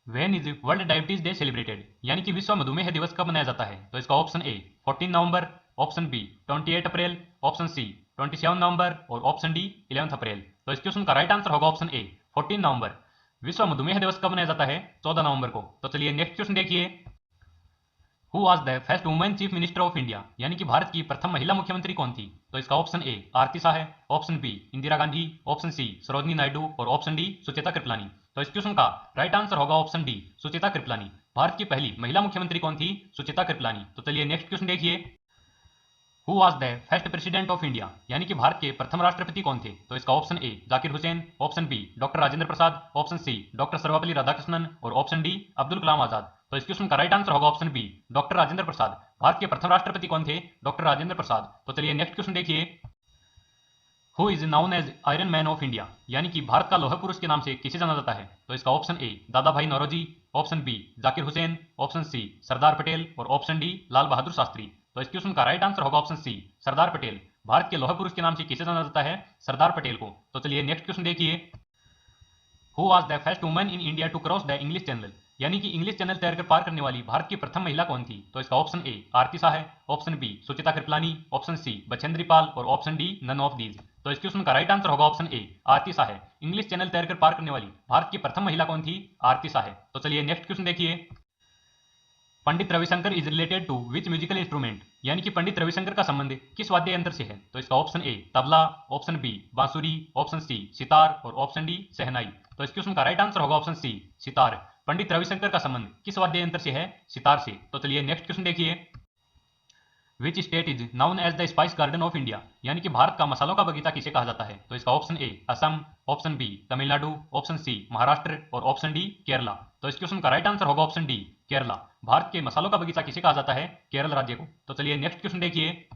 When is world diabetes day celebrated, यानी कि विश्व मधुमेह दिवस कब मनाया जाता है? तो इसका ऑप्शन ए 14 नवंबर, ऑप्शन बी 28 अप्रैल, ऑप्शन सी 27 नवंबर और ऑप्शन डी 11 अप्रैल। तो इस क्वेश्चन का राइट आंसर होगा ऑप्शन ए 14 नवंबर। विश्व मधुमेह दिवस कब मनाया जाता है? 14 नवंबर को। तो चलिए नेक्स्ट क्वेश्चन देखिए। Who was the first women chief minister of India, यानी कि भारत की प्रथम महिला मुख्यमंत्री कौन थी? तो इसका ऑप्शन ए आरती शाह है, option B Indira Gandhi, option C Sarojini Naidu और ऑप्शन डी सुचेता कृपलानी। तो इस क्वेश्चन का राइट आंसर होगा ऑप्शन डी सुचेता कृपलानी। भारत की पहली महिला मुख्यमंत्री कौन थी? सुचेता कृपलानी। तो चलिए नेक्स्ट क्वेश्चन देखिए। Who was the first president of India, यानी कि भारत के प्रथम राष्ट्रपति कौन थे? तो इसका option A Zakir Hussain, option B doctor Rajendra Prasad, option C doctor Sarvepalli Radhakrishnan और ऑप्शन डी अब्दुल कलाम आजाद। तो इस क्वेश्चन का राइट आंसर होगा option B doctor Rajendra Prasad. Bharat के प्रथम राष्ट्रपति कौन थे? डॉक्टर राजेंद्र प्रसाद। तो चलिए नेक्स्ट क्वेश्चन देखिए। Who is known as iron man of India, यानी कि भारत का लोह पुरुष के नाम से किसे जाना जाता है? तो इसका option A Dadabhai Naoroji, option B Zakir Hussain, option C Sardar Patel और ऑप्शन डी लाल बहादुर शास्त्री। तो इस क्वेश्चन का राइट आंसर होगा ऑप्शन सी सरदार पटेल। भारत के लोह पुरुष के नाम से किसे जाना जाता है? सरदार पटेल को। तो चलिए नेक्स्ट क्वेश्चन देखिए। Who was the first woman in India to cross the English Channel, यानी कि इंग्लिश चैनल तैरकर पार करने वाली भारत की प्रथम महिला कौन थी? तो इसका ऑप्शन ए आरती शाह है, option B Suchita Kripalani, option C Bachendri Pal और option D none of these. तो इस क्वेश्चन का राइट आंसर होगा ऑप्शन ए आरती शाह है। इंग्लिश चैनल तैरकर पार करने वाली भारत की प्रथम महिला कौन थी? आरती शाह है। तो चलिए नेक्स्ट क्वेश्चन देखिए। Pandit Ravishankar is related to which musical instrument, यानी कि पंडित रविशंकर का संबंध किस वाद्य यंत्र से है? तो इसका option A tabla, option B bansuri, option C sitar और ऑप्शन डी शहनाई। तो इस क्वेश्चन का राइट आंसर होगा ऑप्शन सी सितार। पंडित रविशंकर का संबंध किस वाद्य यंत्र से है? सितार से। तो चलिए नेक्स्ट क्वेश्चन देखिए। Which state is known as the spice garden of India, यानी कि भारत का मसालों का बगीचा किसे कहा जाता है? तो इसका option A Assam, option B Tamil Nadu, option C Maharashtra और ऑप्शन डी केरला। तो इस क्वेश्चन का राइट आंसर होगा ऑप्शन डी केरला। भारत के मसालों का बगीचा किसे कहा जाता है? केरल राज्य को। तो चलिए नेक्स्ट क्वेश्चन देखिए।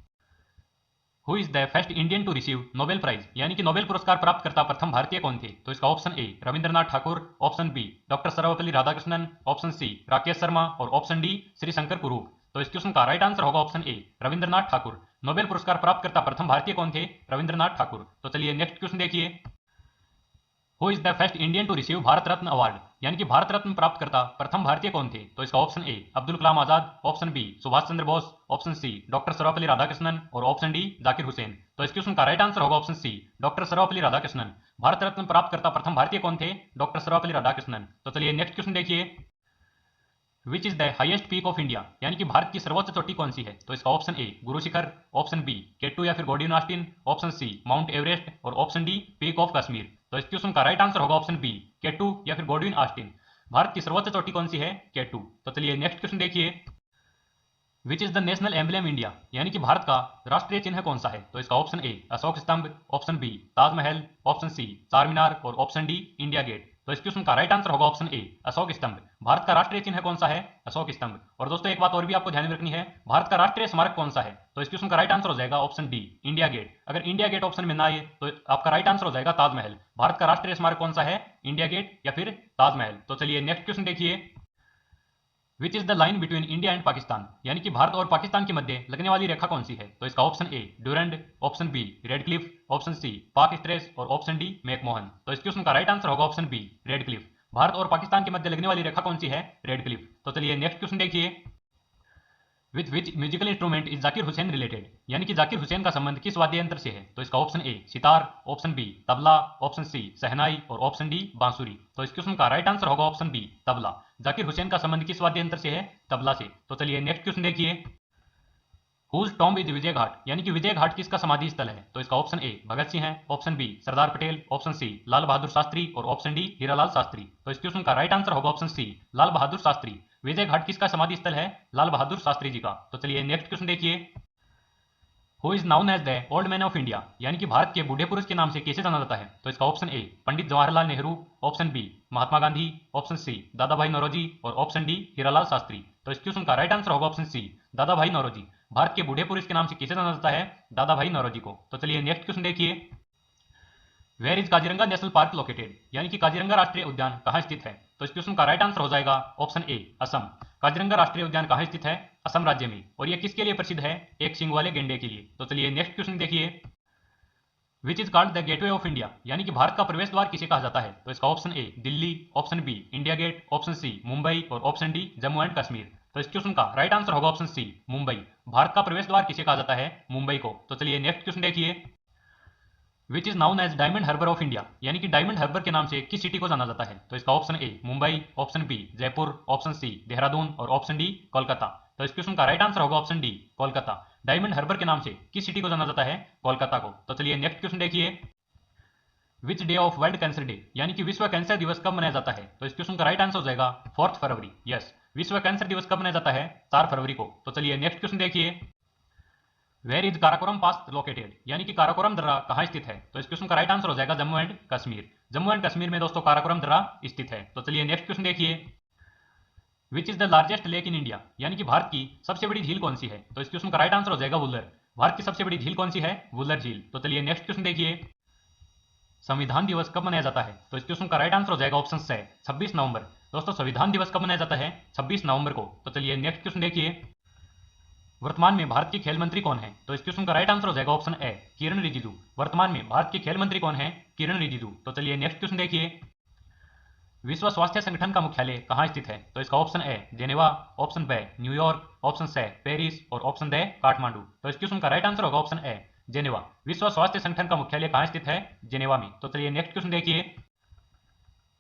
Who is the first Indian to receive Nobel prize, यानी कि नोबेल पुरस्कार प्राप्त करता प्रथम भारतीय कौन थे? तो इसका option A Rabindranath Thakur, option B doctor Sarvepalli Radhakrishnan, option C Rakesh Sharma और ऑप्शन डी श्री शंकर कुरूप। तो इस क्वेश्चन का राइट आंसर होगा option A Rabindranath Thakur. Nobel पुरस्कार प्राप्त करता प्रथम भारतीय कौन थे? रविंद्रनाथ ठाकुर। तो चलिए नेक्स्ट क्वेश्चन देखिए। Who is the first Indian to receive Bharat Ratna award, यानी कि भारत रत्न प्राप्त करता प्रथम भारतीय कौन थे? तो इसका option A Abdul Kalam Azad, option B Subhash Chandra Bose, option C doctor Sarvepalli Radhakrishnan और ऑप्शन डी जाकिर हुसैन। तो इस क्वेश्चन का राइट आंसर होगा option C doctor Sarvepalli Radhakrishnan. Bharat Ratna प्राप्त करता प्रथम भारतीय कौन थे? डॉक्टर सर्वपल्ली राधाकृष्णन। तो चलिए नेक्स्ट क्वेश्चन देखिए। Which is the highest peak of India, यानी कि भारत की सर्वोच्च चोटी कौन सी है? तो इसका ऑप्शन ए Guru Shikhar, option B K2 या फिर Godwin Austen, option C Mount Everest और option D peak of Kashmir. तो इस क्वेश्चन का राइट आंसर होगा ऑप्शन बी केटू या फिर गॉर्डियन ऑस्टिन। भारत की सर्वोच्च चोटी कौन सी है? केटू। तो चलिए नेक्स्ट क्वेश्चन देखिए। Which is the national emblem India, यानी कि भारत का राष्ट्रीय चिन्ह कौन सा है? तो इसका option A Ashok Stambh, option B Taj Mahal, option C Charminar और ऑप्शन डी इंडिया गेट। तो इस क्वेश्चन का राइट आंसर होगा ऑप्शन ए अशोक स्तंभ। भारत का राष्ट्रीय चिन्ह कौन सा है? अशोक स्तंभ। और दोस्तों एक बात और भी आपको ध्यान में रखनी है, भारत का राष्ट्रीय स्मारक कौन सा है? तो इस क्वेश्चन का राइट आंसर हो जाएगा ऑप्शन डी इंडिया गेट। अगर इंडिया गेट ऑप्शन में ना आए तो आपका राइट आंसर हो जाएगा ताजमहल। भारत का राष्ट्रीय स्मारक कौन सा है? इंडिया गेट या फिर ताजमहल। तो चलिए नेक्स्ट क्वेश्चन देखिए। Which is the line between India and Pakistan, यानी कि भारत और पाकिस्तान के मध्य लगने वाली रेखा कौन सी है? तो इसका option A Durand, option B Radcliffe, option C Palk strait और ऑप्शन डी मैकमोहन। तो इस क्वेश्चन का राइट आंसर होगा option B Radcliffe. Bharat और पाकिस्तान के मध्य लगने वाली रेखा कौन सी है? Red Cliff. तो चलिए नेक्स्ट क्वेश्चन देखिए। With which musical instrument is Zakir Hussain related, यानी कि जाकिर हुसैन का संबंध किस वाद्य यंत्र से है? तो इसका option A sitar, option B tabla, option C shehnai और ऑप्शन डी बांसुरी। तो इस क्वेश्चन का राइट आंसर होगा ऑप्शन बी तबला। जाकिर हुसैन का संबंध किस वाद्य यंत्र से है? तबला से। तो चलिए नेक्स्ट क्वेश्चन देखिए। Whose tomb is Vijay Ghat, यानी कि विजय घाट किसका समाधि स्थल है? तो इसका ऑप्शन ए भगत सिंह है, option B Sardar Patel, option C Lal Bahadur Shastri और ऑप्शन डी हीरालाल शास्त्री। तो इस क्वेश्चन का राइट आंसर होगा ऑप्शन सी लाल बहादुर शास्त्री। विजय घाट किसका समाधि स्थल है? लाल बहादुर शास्त्री जी का। तो चलिए नेक्स्ट क्वेश्चन देखिए। Who is known as the old man of India, यानी कि भारत के बूढ़े पुरुष के नाम से कैसे जाना जाता है? तो इसका option A Pandit Jawaharlal Nehru, option B Mahatma Gandhi, option C Dadabhai Naoroji और ऑप्शन डी हीरालाल शास्त्री। तो इस क्वेश्चन का राइट आंसर होगा option C Dadabhai Naoroji. Bharat के बूढ़े पुरुष के नाम से कैसे जाना जाता है? दादा भाई नौरोजी को। तो चलिए नेक्स्ट क्वेश्चन देखिए। Where is Kaziranga national park located, यानी कि काजीरंगा राष्ट्रीय उद्यान कहाँ स्थित है? तो इस क्वेश्चन का राइट आंसर हो जाएगा ऑप्शन ए असम। काजीरंगा राष्ट्रीय उद्यान कहाँ स्थित है? असम राज्य में। और यह किसके लिए प्रसिद्ध है? एक सींग वाले गेंडे के लिए। तो चलिए नेक्स्ट क्वेश्चन देखिए। Which is called the gateway of India, यानी कि भारत का प्रवेश द्वार किसे कहा जाता है? तो इसका option A Delhi, option B India gate, option C Mumbai और option D Jammu and Kashmir. तो इस क्वेश्चन का राइट आंसर होगा ऑप्शन सी मुंबई। भारत का प्रवेश द्वार किसे कहा जाता है? मुंबई को। तो चलिए नेक्स्ट क्वेश्चन देखिए। Which is known as diamond harbour of India, यानी कि डायमंड हार्बर के नाम से किस सिटी को जाना जाता है? तो इसका option A Mumbai, option B Jaipur, option C Dehradun और ऑप्शन डी कोलकाता। तो इस क्वेश्चन का राइट आंसर होगा option D Kolkata. Diamond harbour के नाम से किस सिटी को जाना जाता है? कोलकाता को। तो चलिए नेक्स्ट क्वेश्चन देखिए। Which day of world cancer day, यानी कि विश्व कैंसर दिवस कब मनाया जाता है? तो इस क्वेश्चन का राइट आंसर हो जाएगा 4 फरवरी। यस, विश्व कैंसर दिवस कब मनाया जाता है? 4 फरवरी को। तो चलिए नेक्स्ट क्वेश्चन देखिए। Where is Karakoram pass located, यानी कि काराकोरम दर्रा कहाँ स्थित है? तो इस क्वेश्चन का राइट आंसर हो जाएगा जम्मू एंड कश्मीर। जम्मू एंड कश्मीर में दोस्तों काराकोरम दर्रा स्थित है। तो चलिए नेक्स्ट क्वेश्चन देखिए। Which is the largest lake in India, यानी कि भारत की सबसे बड़ी झील कौन सी है? तो इस क्वेश्चन का राइट आंसर हो जाएगा वुलर। भारत की सबसे बड़ी झील कौन सी है? वुलर झील। तो चलिए नेक्स्ट क्वेश्चन देखिए। संविधान दिवस कब मनाया जाता है? तो इस क्वेश्चन का राइट आंसर हो जाएगा ऑप्शन सी 26 नवंबर। दोस्तों संविधान दिवस कब मनाया जाता है? 26 नवंबर को। तो चलिए नेक्स्ट क्वेश्चन देखिए। वर्तमान में भारत के खेल मंत्री कौन है? तो इस क्वेश्चन का राइट आंसर हो जाएगा ऑप्शन ए किरण रिजिजू। वर्तमान में भारत के खेल मंत्री कौन है? किरण रिजिजू। तो चलिए नेक्स्ट क्वेश्चन देखिए। विश्व स्वास्थ्य संगठन का मुख्यालय कहाँ स्थित है? तो इसका option A Geneva, option B New York, option C Paris और ऑप्शन डी काठमांडू। तो इस क्वेश्चन का राइट आंसर होगा ऑप्शन ए जेनेवा। विश्व स्वास्थ्य संगठन का मुख्यालय कहाँ स्थित है? जेनेवा में। तो चलिए नेक्स्ट क्वेश्चन देखिए।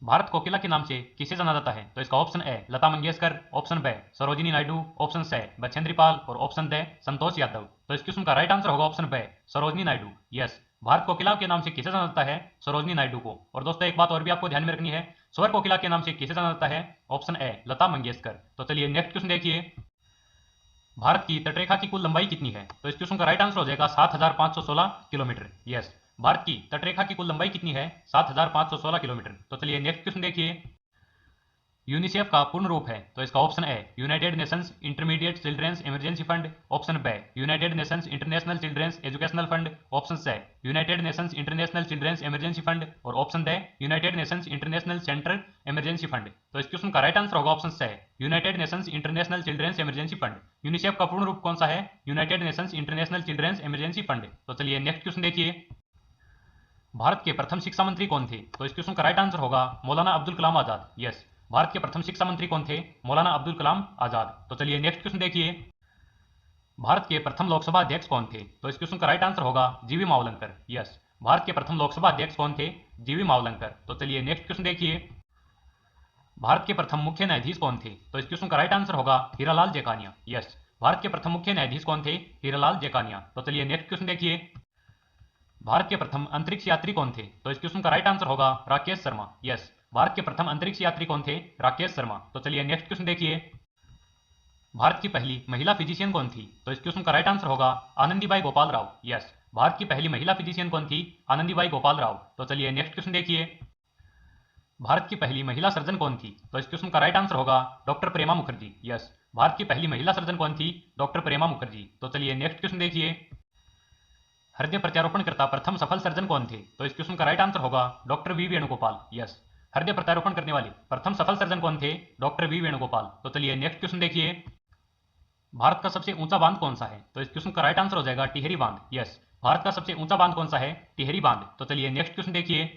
भारत कोकिला के नाम से किसे जाना जाता है? तो इसका option A Lata Mangeshkar, option B Sarojini Naidu, option C Bachendri Pal और ऑप्शन डी संतोष यादव। तो इस क्वेश्चन का राइट आंसर होगा option B Sarojini Naidu. Yes, Bharat Kokila के नाम से किसे जाना जाता है? सरोजिनी नायडू को। और दोस्तों एक बात और भी आपको ध्यान में रखनी है, स्वर कोकिला के नाम से किसे जाना जाता है? Option A Lata Mangeshkar. तो चलिए नेक्स्ट क्वेश्चन देखिए। भारत की तटरेखा की कुल लंबाई कितनी है? तो इस क्वेश्चन का राइट आंसर हो जाएगा 7516 किलोमीटर। यस, भारत की तटरेखा की कुल लंबाई कितनी है? 7516 किलोमीटर। तो चलिए नेक्स्ट क्वेश्चन देखिए। यूनिसेफ का पूर्ण रूप है? तो इसका option A United Nations intermediate children's emergency fund, option B United Nations international children's educational fund, option C United Nations international children's emergency fund और option D United Nations international centre emergency fund. तो इस question का right answer होगा option C United Nations international children's emergency fund. UNICEF का पूर्ण रूप कौन सा है? United Nations international children's emergency fund. तो चलिए नेक्स्ट क्वेश्चन देखिए। भारत के प्रथम शिक्षा मंत्री कौन थे? तो इस क्वेश्चन का राइट आंसर होगा मौलाना अब्दुल कलाम आजाद। यस, भारत के प्रथम शिक्षा मंत्री कौन थे? मौलाना अब्दुल कलाम आजाद। तो चलिए नेक्स्ट क्वेश्चन देखिए। भारत के प्रथम लोकसभा अध्यक्ष कौन थे? तो इस क्वेश्चन का राइट आंसर होगा जीवी मावलंकर। यस, भारत के प्रथम लोकसभा अध्यक्ष कौन थे? जीवी मावलंकर। तो चलिए नेक्स्ट क्वेश्चन देखिए। भारत के प्रथम मुख्य न्यायाधीश कौन थे? तो इस क्वेश्चन का राइट आंसर होगा हीरालाल जेकानिया। यस, भारत के प्रथम मुख्य न्यायाधीश कौन थे? हीरालाल जेकानिया। तो चलिए नेक्स्ट क्वेश्चन देखिए। भारत के प्रथम अंतरिक्ष यात्री कौन थे? तो इस क्वेश्चन का राइट आंसर होगा राकेश शर्मा। यस, भारत के प्रथम अंतरिक्ष यात्री कौन थे? राकेश शर्मा। तो चलिए नेक्स्ट क्वेश्चन देखिए। भारत की पहली महिला फिजिशियन कौन थी? तो इस क्वेश्चन का राइट आंसर होगा आनंदीबाई गोपाल राव। यस, भारत की पहली महिला फिजिशियन कौन थी? आनंदीबाई गोपाल राव। तो चलिए नेक्स्ट क्वेश्चन देखिए। भारत की पहली महिला सर्जन कौन थी? तो इस क्वेश्चन का राइट आंसर होगा डॉक्टर प्रेमा मुखर्जी। यस, भारत की पहली महिला सर्जन कौन थी? डॉक्टर प्रेमा मुखर्जी। तो चलिए नेक्स्ट क्वेश्चन देखिए। हृदय प्रत्यारोपण करता प्रथम सफल सर्जन कौन थे? तो इस क्वेश्चन का राइट आंसर होगा डॉक्टर वी वेणुगोपाल। यस, हृदय प्रत्यारोपण करने वाले प्रथम सफल सर्जन कौन थे? Doctor V Venugopal. तो चलिए नेक्स्ट क्वेश्चन देखिए। भारत का सबसे ऊंचा बांध कौन सा है? तो इस क्वेश्चन का राइट आंसर हो जाएगा टिहरी बांध। यस, भारत का सबसे ऊंचा बांध कौन सा है? टिहरी बांध। तो चलिए नेक्स्ट क्वेश्चन देखिए।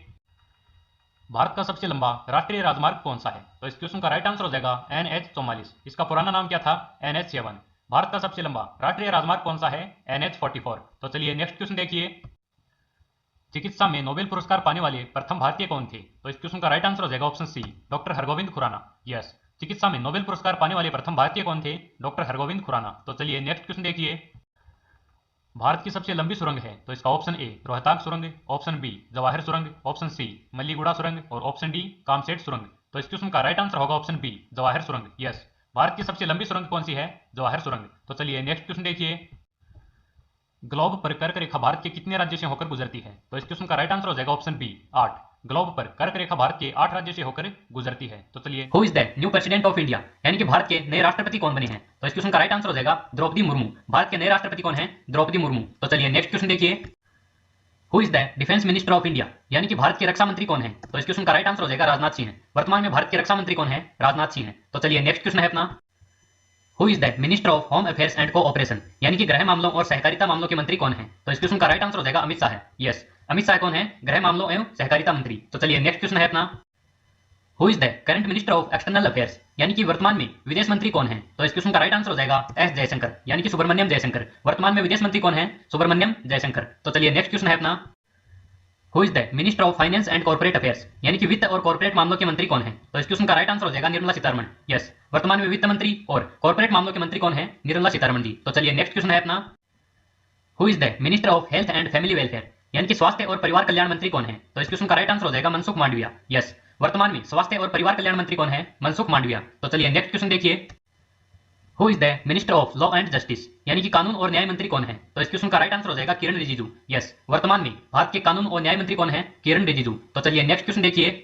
भारत का सबसे लंबा राष्ट्रीय राजमार्ग कौन सा है? तो इस क्वेश्चन का राइट आंसर हो जाएगा NH44। इसका पुराना नाम क्या था? NH7। भारत का सबसे लंबा राष्ट्रीय राजमार्ग कौन सा है? NH44। तो चलिए नेक्स्ट क्वेश्चन देखिए। चिकित्सा में नोबेल पुरस्कार पाने वाले प्रथम भारतीय कौन थे? तो इस क्वेश्चन का राइट आंसर हो जाएगा option C doctor Hargobind Khorana. Yes, चिकित्सा में नोबेल पुरस्कार पाने वाले प्रथम भारतीय कौन थे? डॉक्टर हरगोविंद खुराना। तो चलिए नेक्स्ट क्वेश्चन देखिए। भारत की सबसे लंबी सुरंग है? तो इसका ऑप्शन ए रोहतांग सुरंग, ऑप्शन बी जवाहर सुरंग, ऑप्शन सी मल्लीगुड़ा सुरंग और ऑप्शन डी कामसेट सुरंग। तो इस क्वेश्चन का राइट आंसर होगा ऑप्शन बी जवाहर सुरंग। यस, भारत की सबसे लंबी सुरंग कौन सी है? जवाहर सुरंग। तो चलिए नेक्स्ट क्वेश्चन देखिए। ग्लोब पर कर्क रेखा भारत के कितने राज्यों से होकर गुजरती है? तो इस क्वेश्चन का राइट आंसर हो जाएगा ऑप्शन बी 8। ग्लोब पर कर्क रेखा भारत के 8 राज्यों से होकर गुजरती है। तो चलिए who is the new president of India, यानी कि भारत के नए राष्ट्रपति कौन बने हैं? तो इस क्वेश्चन का राइट आंसर हो जाएगा द्रौपदी मुर्मू। भारत के नए राष्ट्रपति कौन है? द्रौपदी मुर्मू। तो चलिए नेक्स्ट क्वेश्चन देखिए। Who is the defence minister of India, यानी कि भारत के रक्षा मंत्री कौन है? तो इस क्वेश्चन का राइट आंसर हो जाएगा राजनाथ सिंह। वर्तमान में भारत के रक्षा मंत्री कौन है? राजनाथ सिंह। तो चलिए नेक्स्ट क्वेश्चन है अपना। Who is the minister of home affairs and cooperation, यानी कि गृह मामलों और सहकारिता मामलों के मंत्री कौन है? तो इस क्वेश्चन का राइट आंसर हो जाएगा अमित शाह। यस, अमित शाह कौन है? गृह मामलों एवं सहकारिता मंत्री। तो चलिए नेक्स्ट क्वेश्चन है अपना, who is the current minister of external affairs, यानी कि वर्तमान में विदेश मंत्री कौन है? तो इस क्वेश्चन का राइट आंसर हो जाएगा एस जयशंकर, यानी कि सुब्रमण्यम जयशंकर। वर्तमान में विदेश मंत्री कौन है? सुब्रमण्यम जयशंकर। तो चलिए नेक्स्ट क्वेश्चन है अपना, who is the minister of finance and corporate affairs, यानी कि वित्त और कॉर्पोरेट मामलों के मंत्री कौन है? तो इस क्वेश्चन का राइट आंसर हो जाएगा निर्मला सीतारमण। यस, वर्तमान में वित्त मंत्री और कॉर्पोरेट मामलों के मंत्री कौन है? निर्मला सीतारमण जी। तो चलिए नेक्स्ट क्वेश्चन है अपना, who is the minister of health and family welfare, यानी कि स्वास्थ्य और परिवार कल्याण मंत्री कौन है? तो इस क्वेश्चन का राइट आंसर हो जाएगा मनसुख मांडविया। यस, वर्तमान में स्वास्थ्य और परिवार कल्याण मंत्री कौन है? मनसुख मांडविया। तो चलिए नेक्स्ट क्वेश्चन देखिए, who is the minister of law and justice, यानी कि कानून और न्याय मंत्री कौन है? तो इस क्वेश्चन का राइट आंसर हो जाएगा किरण रिजिजू। यस, वर्तमान में भारत के कानून और न्याय मंत्री कौन है? किरण रिजिजू। तो चलिए नेक्स्ट क्वेश्चन देखिए,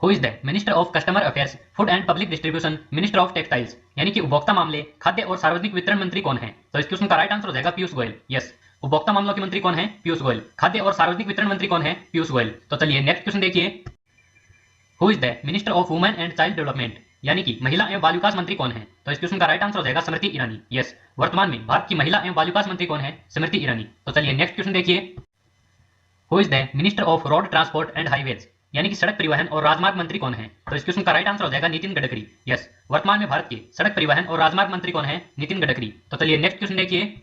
who is the minister of customer affairs, food and public distribution, minister of textiles, यानी कि उपभोक्ता मामले, खाद्य और सार्वजनिक वितरण मंत्री कौन है? तो इस क्वेश्चन का राइट आंसर हो जाएगा पीयूष गोयल। यस, उपभोक्ता मामलों के मंत्री कौन है? पीयूष गोयल। खाद्य और सार्वजनिक वितरण मंत्री कौन है? पीयूष गोयल। तो चलिए नेक्स्ट क्वेश्चन देखिए, who is the minister of women and child development, यानी कि महिला एवं बाल विकास मंत्री कौन है? तो इस क्वेश्चन का राइट आंसर हो जाएगा स्मृति ईरानी। यस, वर्तमान में भारत की महिला एवं बाल विकास मंत्री कौन है? स्मृति ईरानी। तो चलिए नेक्स्ट क्वेश्चन देखिए, who is the minister of road transport and highways, यानी कि सड़क परिवहन और राजमार्ग मंत्री कौन है? तो इस क्वेश्चन का राइट आंसर हो जाएगा नितिन गडकरी। यस, वर्तमान में भारत के सड़क परिवहन और राजमार्ग मंत्री कौन है? नितिन गडकरी। तो चलिए नेक्स्ट क्वेश्चन देखिए,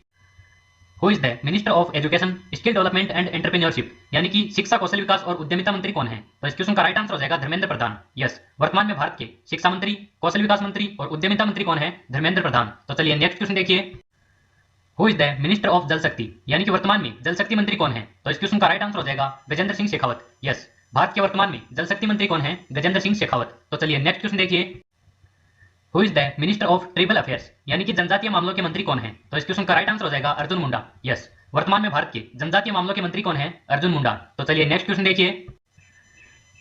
who is the minister of education, skill development and entrepreneurship, यानी कि शिक्षा, कौशल विकास और उद्यमिता मंत्री कौन है? तो इस क्वेश्चन का राइट आंसर हो जाएगा धर्मेंद्र प्रधान। यस, वर्तमान में भारत के शिक्षा मंत्री, कौशल विकास मंत्री और उद्यमिता मंत्री कौन है? धर्मेंद्र प्रधान। तो चलिए नेक्स्ट क्वेश्चन देखिए, who is the minister of जल शक्ति, यानी कि वर्तमान में जल शक्ति मंत्री कौन है? तो इस क्वेश्चन का राइट आंसर हो जाएगा गजेंद्र सिंह शेखावत। यस, भारत के वर्तमान में जल शक्ति मंत्री कौन है? गजेंद्र सिंह शेखावत। तो चलिए नेक्स्ट क्वेश्चन देखिए, who is the minister of tribal affairs, यानी कि जनजातीय मामलों के मंत्री कौन है? तो इस क्वेश्चन का राइट आंसर हो जाएगा अर्जुन मुंडा। यस, वर्तमान में भारत के जनजातीय मामलों के मंत्री कौन है? अर्जुन मुंडा। तो चलिए नेक्स्ट क्वेश्चन देखिए,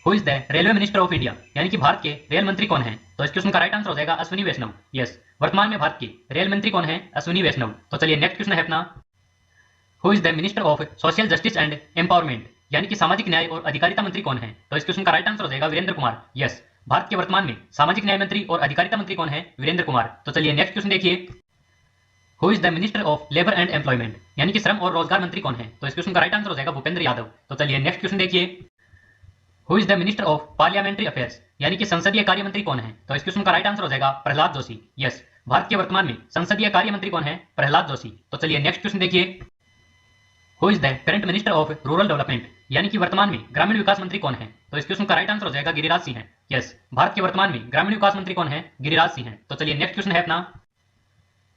who is the railway minister of India, यानी कि भारत के रेल मंत्री कौन है? तो इस क्वेश्चन का राइट आंसर हो जाएगा अश्विनी वैष्णव। यस, वर्तमान में भारत के रेल मंत्री कौन है? अश्विनी वैष्णव। तो चलिए नेक्स्ट क्वेश्चन है अपना, who is the minister of social justice and empowerment, यानी कि सामाजिक न्याय और अधिकारिता मंत्री कौन है? तो इस क्वेश्चन का राइट आंसर हो जाएगा वीरेंद्र कुमार। यस, भारत के वर्तमान में सामाजिक न्याय मंत्री और अधिकारिता मंत्री कौन है? वीरेंद्र कुमार। तो चलिए नेक्स्ट क्वेश्चन देखिए, who is the minister of labour and employment, यानी कि श्रम और रोजगार मंत्री कौन है? तो इस क्वेश्चन का राइट आंसर हो जाएगा भूपेंद्र यादव। तो चलिए नेक्स्ट क्वेश्चन देखिए, who is the minister of parliamentary affairs, यानी कि संसदीय कार्य मंत्री कौन है? तो इस क्वेश्चन का राइट आंसर हो जाएगा प्रहलाद जोशी। यस, भारत के वर्तमान में संसदीय कार्य मंत्री कौन है? प्रहलाद जोशी। तो चलिए नेक्स्ट क्वेश्चन देखिए, who is the current minister of rural development, यानी कि वर्तमान में ग्रामीण विकास मंत्री कौन है? तो इस क्वेश्चन का राइट आंसर हो जाएगा गिरिराज सिंह। यस, भारत के वर्तमान में ग्रामीण विकास मंत्री कौन है? गिरिराज सिंह। तो चलिए नेक्स्ट क्वेश्चन है अपना,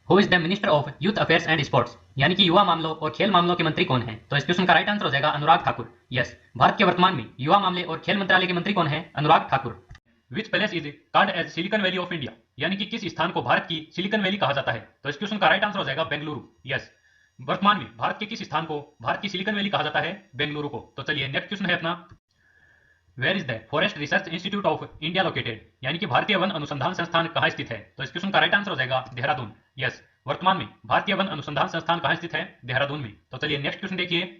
who is the minister of youth affairs and sports, यानी कि युवा मामलों और खेल मामलों के मंत्री कौन है? तो इस क्वेश्चन का राइट आंसर हो जाएगा अनुराग ठाकुर। यस, भारत के वर्तमान में युवा मामले और खेल मंत्रालय के मंत्री कौन है? Anurag Thakur. Which place is called as Silicon Valley of India, यानी कि किस स्थान को भारत की सिलिकॉन वैली कहा जाता है? तो इस क्वेश्चन का राइट आंसर हो जाएगा बेंगलुरु। यस, वर्तमान में भारत के किस स्थान को भारत की सिलिकॉन वैली कहा जाता है? बेंगलुरु को। तो चलिए नेक्स्ट क्वेश्चन है अपना, where is the forest research institute of India located, यानी कि भारतीय वन अनुसंधान संस्थान कहाँ स्थित है? तो इस क्वेश्चन का राइट आंसर हो जाएगा देहरादून। यस, वर्तमान में भारतीय वन अनुसंधान संस्थान कहाँ स्थित है? देहरादून में। तो चलिए नेक्स्ट क्वेश्चन देखिए,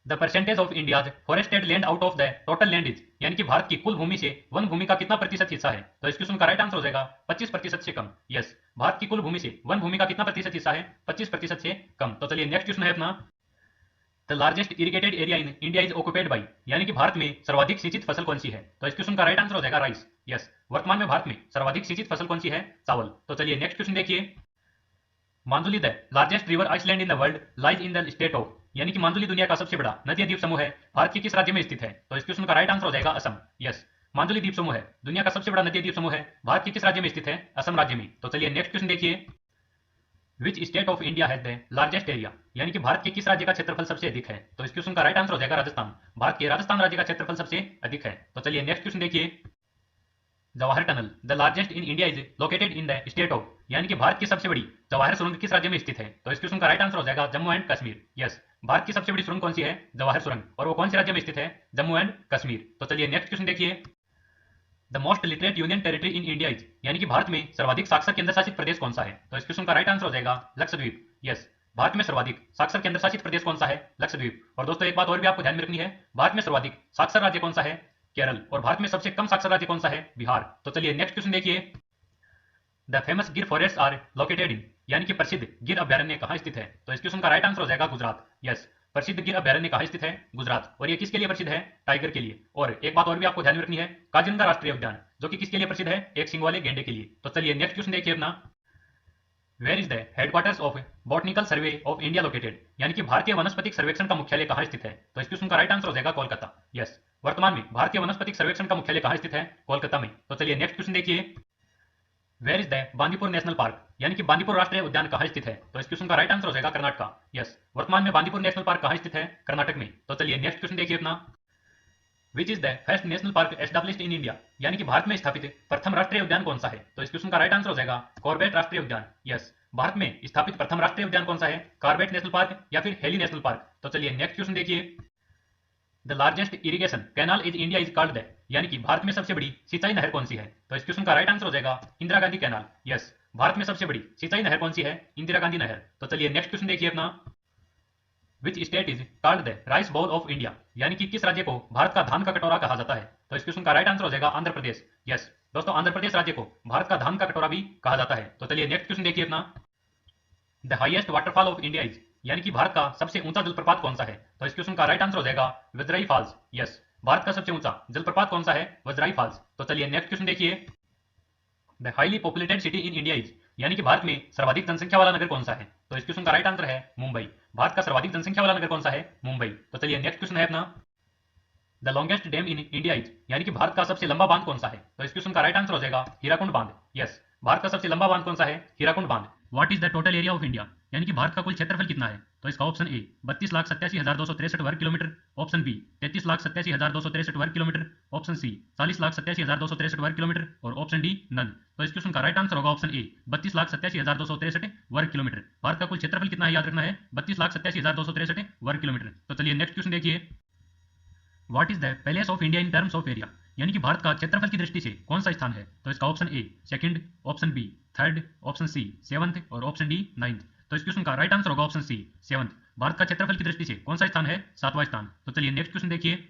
the percentage of India's forested land out of the total land is, यानी कि भारत की कुल भूमि से वन भूमि का कितना प्रतिशत हिस्सा है? तो इस क्वेश्चन का राइट आंसर हो जाएगा 25% से कम। यस, भारत की कुल भूमि से वन भूमि का कितना प्रतिशत हिस्सा है? 25% से कम। तो चलिए नेक्स्ट क्वेश्चन है अपना, the largest irrigated area in India is occupied by, यानी कि भारत में सर्वाधिक सिंचित फसल कौन सी है? तो इस क्वेश्चन का राइट आंसर हो जाएगा राइस। यस, वर्तमान में भारत में सर्वाधिक सिंचित फसल कौन सी है? चावल। तो चलिए नेक्स्ट क्वेश्चन देखिए, Majuli the largest river island in the world lies in the state of, यानी कि मांजुली दुनिया का सबसे बड़ा नदी द्वीप समूह है, भारत के किस राज्य में स्थित है? तो इस क्वेश्चन का राइट आंसर हो जाएगा असम। यस, मांजुली द्वीप समूह है दुनिया का सबसे बड़ा नदी द्वीप समूह है, भारत के किस राज्य में स्थित है? असम राज्य में। तो चलिए नेक्स्ट क्वेश्चन देखिए, which state of India has the largest area, यानी कि भारत के किस राज्य का क्षेत्रफल सबसे अधिक है? तो इस क्वेश्चन का राइट आंसर हो जाएगा राजस्थान। भारत के राजस्थान राज्य का क्षेत्रफल सबसे अधिक है। तो चलिए नेक्स्ट क्वेश्चन देखिए, Jawahar tunnel the largest in India is located in the state of, यानी कि भारत की सबसे बड़ी जवाहर सुरंग किस राज्य में स्थित है? तो इस क्वेश्चन का राइट आंसर हो जाएगा जम्मू एंड कश्मीर। यस, भारत की सबसे बड़ी सुरंग कौन सी है? जवाहर सुरंग। और वो कौन से राज्य में स्थित है? जम्मू एंड कश्मीर। तो चलिए नेक्स्ट क्वेश्चन देखिए, the most literate union territory in India is, यानी कि भारत में सर्वाधिक साक्षर केंद्र शासित प्रदेश कौन सा है? तो इस क्वेश्चन का राइट आंसर हो जाएगा लक्षद्वीप। यस, भारत में सर्वाधिक साक्षर केंद्र शासित प्रदेश कौन सा है? लक्षद्वीप। और दोस्तों एक बात और भी आपको ध्यान में रखनी है, भारत में सर्वाधिक साक्षर राज्य कौन सा है? केरल। और भारत में सबसे कम साक्षर राज्य कौन सा है? बिहार। तो चलिए नेक्स्ट क्वेश्चन देखिए, द फेमस गिर फॉरेस्ट आर लोकेटेड इन, यानी कि प्रसिद्ध गिर अभ्यारण्य कहाँ स्थित है? तो इस क्वेश्चन का राइट आंसर हो जाएगा गुजरात। यस, प्रसिद्ध गिर अभयारण्य कहाँ स्थित है? गुजरात। और ये किसके लिए प्रसिद्ध है? टाइगर के लिए। और एक बात और भी आपको ध्यान में रखनी है, काजीरंगा राष्ट्रीय उद्यान जो कि किसके लिए प्रसिद्ध है? एक सिंग वाले गेंडे के लिए। तो चलिए नेक्स्ट क्वेश्चन देखिए अपना, where is the headquarters of botanical survey of India located, यानी कि भारतीय वनस्पतिक सर्वेक्षण का मुख्यालय कहाँ स्थित है? तो इस क्वेश्चन का राइट आंसर हो जाएगा कोलकाता। यस, वर्तमान में भारतीय वनस्पतिक सर्वेक्षण का मुख्यालय कहाँ स्थित है? कोलकाता में। तो चलिए नेक्स्ट क्वेश्चन देखिए, where is the Bandipur national park, यानी कि बांदीपुर राष्ट्रीय उद्यान कहाँ स्थित है? तो इस क्वेश्चन का राइट आंसर हो जाएगा कर्नाटका। यस, वर्तमान में बांदीपुर नेशनल पार्क कहाँ स्थित है? कर्नाटक में। तो चलिए नेक्स्ट क्वेश्चन देखिए अपना, विच is the first national park established in India, यानी कि भारत में स्थापित प्रथम राष्ट्रीय उद्यान कौन सा है? तो इस क्वेश्चन का राइट आंसर हो जाएगा कॉर्बेट राष्ट्रीय उद्यान। यस, भारत में स्थापित प्रथम राष्ट्रीय उद्यान कौन सा है? कॉर्बेट नेशनल पार्क या फिर हेली नेशनल पार्क। तो चलिए नेक्स्ट क्वेश्चन देखिए, the largest irrigation canal is India is called the, यानी कि भारत में सबसे बड़ी सिंचाई नहर कौन सी है? तो इस क्वेश्चन का राइट आंसर हो जाएगा इंदिरा गांधी कैनाल। यस, भारत में सबसे बड़ी सिंचाई नहर कौन सी है? इंदिरा गांधी नहर। तो चलिए नेक्स्ट क्वेश्चन देखिए अपना, which state is called the rice bowl of India, यानी कि किस राज्य को भारत का धान का कटोरा कहा जाता है? तो इस क्वेश्चन का राइट आंसर हो जाएगा आंध्र प्रदेश। यस दोस्तों, आंध्र प्रदेश राज्य को भारत का धान का कटोरा भी कहा जाता है। तो चलिए नेक्स्ट क्वेश्चन देखिए अपना, the highest waterfall of India is, यानी कि भारत का सबसे ऊंचा जलप्रपात कौन सा है? तो इस क्वेश्चन का राइट आंसर हो जाएगा वज्राई फॉल्स। यस, भारत का सबसे ऊंचा जलप्रपात कौन सा है? वज्राई फॉल्स। तो चलिए नेक्स्ट क्वेश्चन देखिए, the highly populated city in India is, यानी कि भारत में सर्वाधिक जनसंख्या वाला नगर कौन सा है? तो इस क्वेश्चन का राइट आंसर है मुंबई। भारत का सर्वाधिक जनसंख्या वाला नगर कौन सा है? मुंबई। तो चलिए नेक्स्ट क्वेश्चन है अपना, the longest dam in India is, यानी कि भारत का सबसे लंबा बांध कौन सा है? तो इस क्वेश्चन का राइट आंसर हो जाएगा हीराकुंड बांध। यस, भारत का सबसे लंबा बांध कौन सा है? हीराकुंड बांध। What is the total area of India, यानी कि भारत का कुल क्षेत्रफल कितना है? तो इसका ऑप्शन ए 32,87,263 वर्ग किलोमीटर, ऑप्शन बी 33,87,263 वर्ग किलोमीटर, ऑप्शन सी 40,87,263 वर्ग किलोमीटर और ऑप्शन डी नन। तो इस क्वेश्चन का राइट आंसर होगा ऑप्शन ए 32,87,263 वर्ग किलोमीटर। भारत का कुल क्षेत्रफल कितना है याद रखना है? 32,87,263 वर्ग किलोमीटर। तो चलिए नेक्स्ट क्वेश्चन देखिए, what is the palace of India in terms of area, यानी कि भारत का क्षेत्रफल की दृष्टि से कौन सा स्थान है? तो इसका option A second, option B third, option C seventh और ऑप्शन डी नाइन्थ। तो इस क्वेश्चन का राइट आंसर होगा ऑप्शन सी सेवंथ। भारत का क्षेत्रफल की दृष्टि से कौन सा स्थान है? सातवां स्थान। तो चलिए नेक्स्ट क्वेश्चन देखिए,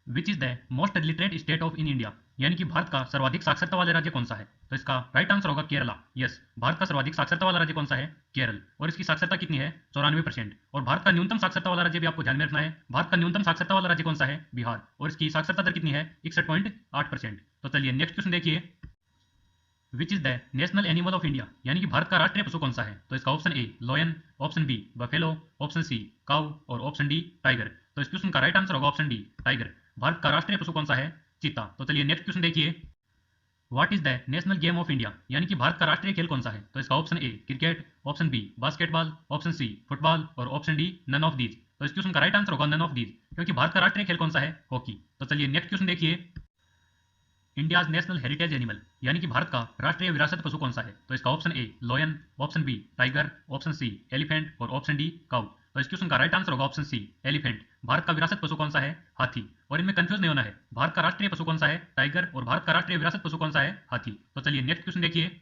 which is the most literate state of in India, यानी कि भारत का सर्वाधिक साक्षरता वाला राज्य कौन सा है? तो इसका राइट आंसर होगा केरला। यस, भारत का सर्वाधिक साक्षरता वाला राज्य कौन सा है? केरल। और इसकी साक्षरता कितनी है? 94%। और भारत का न्यूनतम साक्षरता वाला राज्य भी आपको ध्यान में रखना है, भारत का न्यूनतम साक्षरता वाला राज्य कौन सा है? बिहार। और इसकी साक्षरता दर कितनी है? 61.8%। तो चलिए नेक्स्ट क्वेश्चन देखिए, which is the national animal of India, यानी कि भारत का राष्ट्रीय पशु कौन सा है? तो इसका option A lion, option B buffalo, option C cow और ऑप्शन डी टाइगर। तो इस क्वेश्चन का राइट आंसर होगा ऑप्शन डी टाइगर। भारत का राष्ट्रीय पशु कौन सा है? चीता। तो चलिए नेक्स्ट क्वेश्चन देखिए, what is the national game of India, यानी कि भारत का राष्ट्रीय खेल कौन सा है? तो इसका option A cricket, option B basketball, option C football और option D none of these. तो इस क्वेश्चन का राइट आंसर होगा नन ऑफ दीज, क्योंकि भारत का राष्ट्रीय खेल कौन सा है? हॉकी। तो चलिए नेक्स्ट क्वेश्चन देखिए, इंडियाज नेशनल हेरिटेज एनिमल, यानी कि भारत का राष्ट्रीय विरासत पशु कौन सा है? तो इसका option A lion, option B tiger, option C elephant और ऑप्शन डी काऊ। तो इस क्वेश्चन का राइट आंसर होगा ऑप्शन सी एलिफेंट। भारत का विरासत पशु कौन सा है? हाथी। और इनमें कंफ्यूज नहीं होना है, भारत का राष्ट्रीय पशु कौन सा है? टाइगर और भारत का राष्ट्रीय विरासत पशु कौन सा है? हाथी। तो चलिए नेक्स्ट क्वेश्चन देखिए,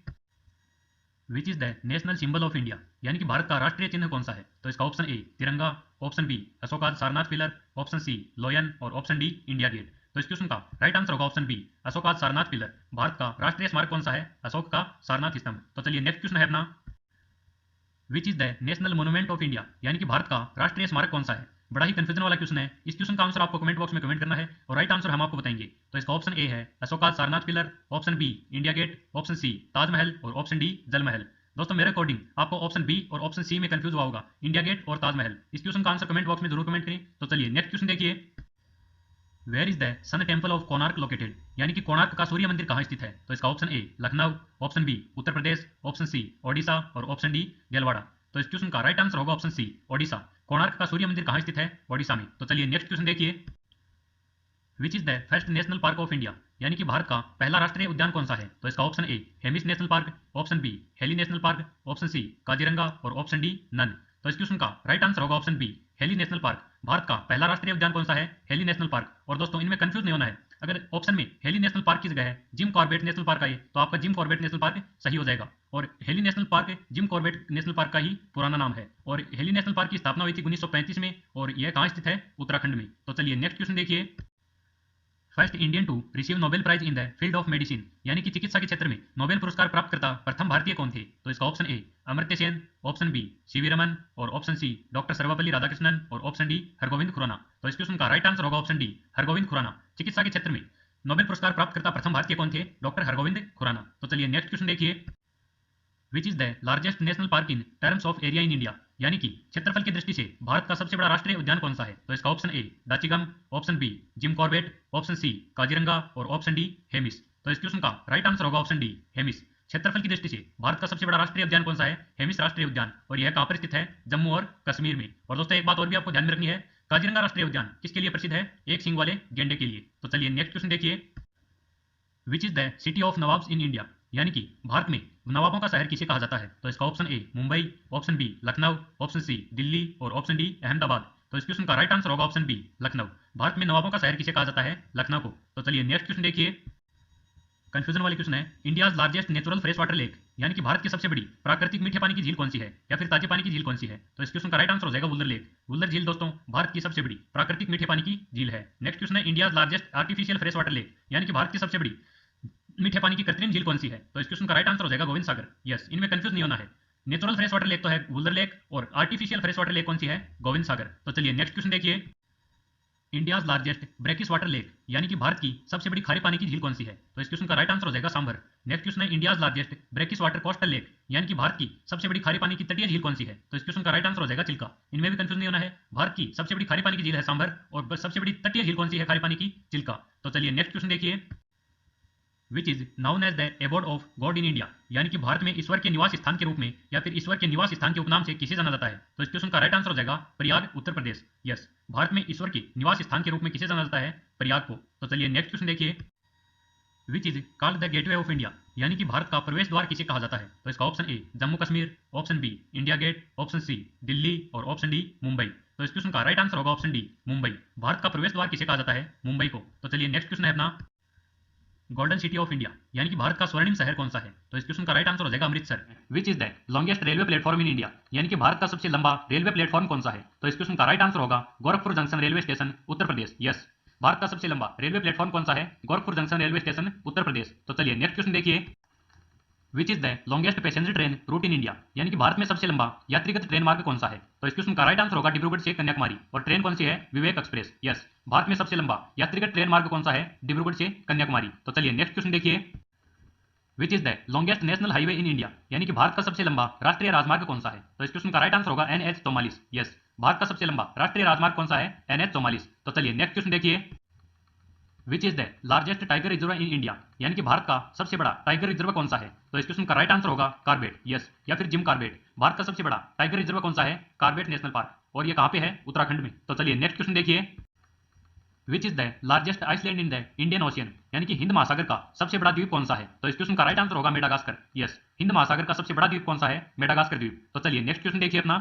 which is the national symbol of India, यानी कि भारत का राष्ट्रीय चिन्ह कौन सा है? तो इसका option A Tiranga, option B Ashoka Sarnath pillar, option C lion और ऑप्शन डी इंडिया गेट। तो इस क्वेश्चन का राइट आंसर होगा option B Ashoka Sarnath pillar. Bharat का राष्ट्रीय स्मारक कौन सा है? अशोक का सारनाथ स्तंभ। तो चलिए नेक्स्ट क्वेश्चन है अपना, विच is the national monument of India, यानी कि भारत का राष्ट्रीय स्मारक कौन सा है? बड़ा ही कंफ्यूजन वाला क्वेश्चन है। इस क्वेश्चन का आंसर आपको कमेंट बॉक्स में कमेंट करना है और राइट आंसर हम आपको बताएंगे। तो इसका ऑप्शन ए है Ashoka Sarnath pillar, option B India gate, option C Taj Mahal और ऑप्शन डी जल महल। दोस्तों मेरे अकॉर्डिंग आपको ऑप्शन बी और ऑप्शन सी में कंफ्यूज हुआ होगा, इंडिया गेट और ताजमहल। इस क्वेश्चन का आंसर कमेंट बॉक्स में जरूर कमेंट करें। तो चलिए नेक्स्ट क्वेश्चन देखिए, where is the sun temple of Konark located, यानी कि कोणार्क का सूर्य मंदिर कहाँ स्थित है? तो इसका option A Lucknow, option B Uttar Pradesh, option C Odisha और ऑप्शन डी देलवाड़ा। तो इस क्वेश्चन का राइट आंसर होगा ऑप्शन सी ओडिशा। कोणार्क का सूर्य मंदिर कहाँ स्थित है? ओडिशा में। तो चलिए नेक्स्ट क्वेश्चन देखिए, which is the first national park of India, यानी कि भारत का पहला राष्ट्रीय उद्यान कौन सा है? तो इसका option A Hemis national park, option B Hailey national park, option C Kaziranga और ऑप्शन डी नन। तो इस क्वेश्चन का राइट आंसर होगा option B Hailey national park. भारत का पहला राष्ट्रीय उद्यान कौन सा है? Hailey national park. और दोस्तों इनमें कंफ्यूज नहीं होना है, अगर ऑप्शन में हेली नेशनल पार्क की जगह है जिम कॉर्बेट नेशनल पार्क आई तो आपका जिम कॉर्बेट नेशनल पार्क सही हो जाएगा। और heli national park Jim Corbett national park का ही पुराना नाम है। और हेली नेशनल पार्क की स्थापना हुई थी 1935 में और यह कहाँ स्थित है? उत्तराखंड में। तो चलिए नेक्स्ट क्वेश्चन देखिए, first Indian to receive Nobel prize in the field of medicine, यानी कि चिकित्सा के क्षेत्र में नोबेल पुरस्कार प्राप्त करता प्रथम भारतीय कौन थे? तो इसका option A Amartya Sen, option B C V Raman और option C doctor Sarvepalli Radhakrishnan और ऑप्शन डी हरगोविंद खुराना। तो इस क्वेश्चन का राइट आंसर होगा ऑप्शन डी हरगोविंद खुराना। चिकित्सा के क्षेत्र में नोबेल पुरस्कार प्राप्त करता प्रथम भारतीय कौन थे? डॉक्टर हरगोविंद खुराना। तो चलिए नेक्स्ट क्वेश्चन देखिए, which is the largest national park in terms of area in India, यानी कि क्षेत्रफल की दृष्टि से भारत का सबसे बड़ा राष्ट्रीय उद्यान कौन सा है? तो इसका option A Dachigam, option B Jim Corbett, option C Kaziranga और ऑप्शन डी हेमिस। तो इस क्वेश्चन का राइट आंसर होगा ऑप्शन डी हेमिस। क्षेत्रफल की दृष्टि से भारत का सबसे बड़ा राष्ट्रीय उद्यान कौन सा है? हेमिस राष्ट्रीय उद्यान, और यह कहां पर स्थित है? जम्मू और कश्मीर में। और दोस्तों एक बात और भी आपको ध्यान में रखनी है, काजीरंगा राष्ट्रीय उद्यान किसके लिए प्रसिद्ध है? एक सींग वाले गेंडे के लिए। तो चलिए नेक्स्ट क्वेश्चन देखिए, which is the city of nawabs in India, यानी कि भारत में नवाबों का शहर किसे कहा जाता है? तो इसका option A Mumbai, option B Lucknow, option C Delhi और ऑप्शन डी अहमदाबाद। तो इस क्वेश्चन का राइट आंसर होगा ऑप्शन बी लखनऊ। भारत में नवाबों का शहर किसे कहा जाता है? लखनऊ को। तो चलिए नेक्स्ट क्वेश्चन देखिए, कंफ्यूजन वाली क्वेश्चन है, India's largest natural fresh water lake, यानी कि भारत की सबसे बड़ी प्राकृतिक मीठे पानी की झील कौन सी है, या फिर ताजे पानी की झील कौन सी है? तो इस क्वेश्चन का राइट आंसर हो जाएगा वुलर लेक। वुलर झील दोस्तों भारत की सबसे बड़ी प्राकृतिक मीठे पानी की झील है। नेक्स्ट क्वेश्चन है, India's largest artificial fresh water lake, यानी कि भारत की सबसे बड़ी मीठे पानी की कृत्रिम झील कौन सी है? तो इस क्वेश्चन का राइट आंसर हो जाएगा गोविंद सागर। यस, इनमें कंफ्यूज नहीं होना है। नेचुरल फ्रेश वाटर लेक तो है वुलर लेक, और आर्टिफिशियल फ्रेश वाटर लेक कौन सी है? गोविंद सागर। तो चलिए नेक्स्ट क्वेश्चन देखिए, India's largest brackish water lake, यानी कि भारत की सबसे बड़ी खारे पानी की झील कौन सी है? तो इस क्वेश्चन का राइट आंसर हो जाएगा सांभर। नेक्स्ट क्वेश्चन है, India's largest brackish water coastal lake, यानी कि भारत की सबसे बड़ी खारे पानी की तटीय झील कौन सी है? तो इस क्वेश्चन का राइट आंसर हो जाएगा चिल्का। इनमें भी कंफ्यूज नहीं होना है, भारत की सबसे बड़ी खारे पानी की झील है सांभर, और सबसे बड़ी तटीय झील कौन सी है खारे पानी की? चिल्का। तो चलिए नेक्स्ट क्वेश्चन देखिए, which is known as the abode of god in India, यानी कि भारत में ईश्वर के निवास स्थान के रूप में या फिर ईश्वर के निवास स्थान के उपनाम से किसे जाना जाता है? तो इस क्वेश्चन का राइट आंसर हो जाएगा प्रयाग, उत्तर प्रदेश। यस, भारत में ईश्वर के निवास स्थान के रूप में किसे जाना जाता है? प्रयाग को। तो चलिए नेक्स्ट क्वेश्चन देखिए, which is called the gateway of India, यानी कि भारत का प्रवेश द्वार किसे कहा जाता है? तो इसका option A Jammu Kashmir, option B India gate, option C Delhi और ऑप्शन डी मुंबई। तो इस क्वेश्चन का राइट आंसर होगा ऑप्शन डी मुंबई। भारत का प्रवेश द्वार किसे कहा जाता है? मुंबई को। तो चलिए नेक्स्ट क्वेश्चन है अपना, गोल्डन सिटी ऑफ इंडिया, यानी कि भारत का स्वर्णिम शहर कौन सा है? तो इस क्वेश्चन का राइट आंसर हो जाएगा अमृतसर। विच is the longest railway platform in India, यानी कि भारत का सबसे लंबा रेलवे प्लेटफॉर्म कौन सा है? तो इस क्वेश्चन का राइट आंसर होगा गोरखपुर जंक्शन रेलवे स्टेशन, उत्तर प्रदेश। यस, भारत का सबसे लंबा रेलवे प्लेटफॉर्म कौन सा है? गोरखपुर जंक्शन रेलवे स्टेशन, उत्तर प्रदेश। तो चलिए नेक्स्ट क्वेश्चन देखिए, which is the longest passenger train route in India, यानी कि भारत में सबसे लंबा यात्रीगत ट्रेन मार्ग कौन सा है? तो इस क्वेश्चन का राइट आंसर होगा डिब्रूगढ़ से कन्याकुमारी, और ट्रेन कौन सी है? विवेक एक्सप्रेस। यस, भारत में सबसे लंबा यात्रीगत ट्रेन मार्ग कौन सा है? डिब्रूगढ़ से कन्याकुमारी। तो चलिए नेक्स्ट क्वेश्चन देखिए, which is the longest national highway in India, यानी कि भारत का सबसे लंबा राष्ट्रीय राजमार्ग कौन सा है? तो इस क्वेश्चन का राइट आंसर होगा NH44। यस, भारत का सबसे लंबा राष्ट्रीय राजमार्ग कौन सा है? NH44। तो चलिए नेक्स्ट क्वेश्चन देखिए, which is the largest tiger reserve in India, यानी कि भारत का सबसे बड़ा टाइगर रिजर्व कौन सा है? तो इस क्वेश्चन का राइट आंसर होगा कार्बेट। यस, या फिर जिम कार्बेट। भारत का सबसे बड़ा टाइगर रिजर्व कौन सा है? कार्बेट नेशनल पार्क, और ये कहां पे है? उत्तराखंड में। तो चलिए नेक्स्ट क्वेश्चन देखिए, which is the largest island in the Indian ocean, यानी कि हिंद महासागर का सबसे बड़ा द्वीप कौन सा है? तो इस क्वेश्चन का राइट आंसर होगा मेडागास्कर। यस, हिंद महासागर का सबसे बड़ा द्वीप कौन सा है? मेडागास्कर द्वीप। तो चलिए नेक्स्ट क्वेश्चन देखिए अपना,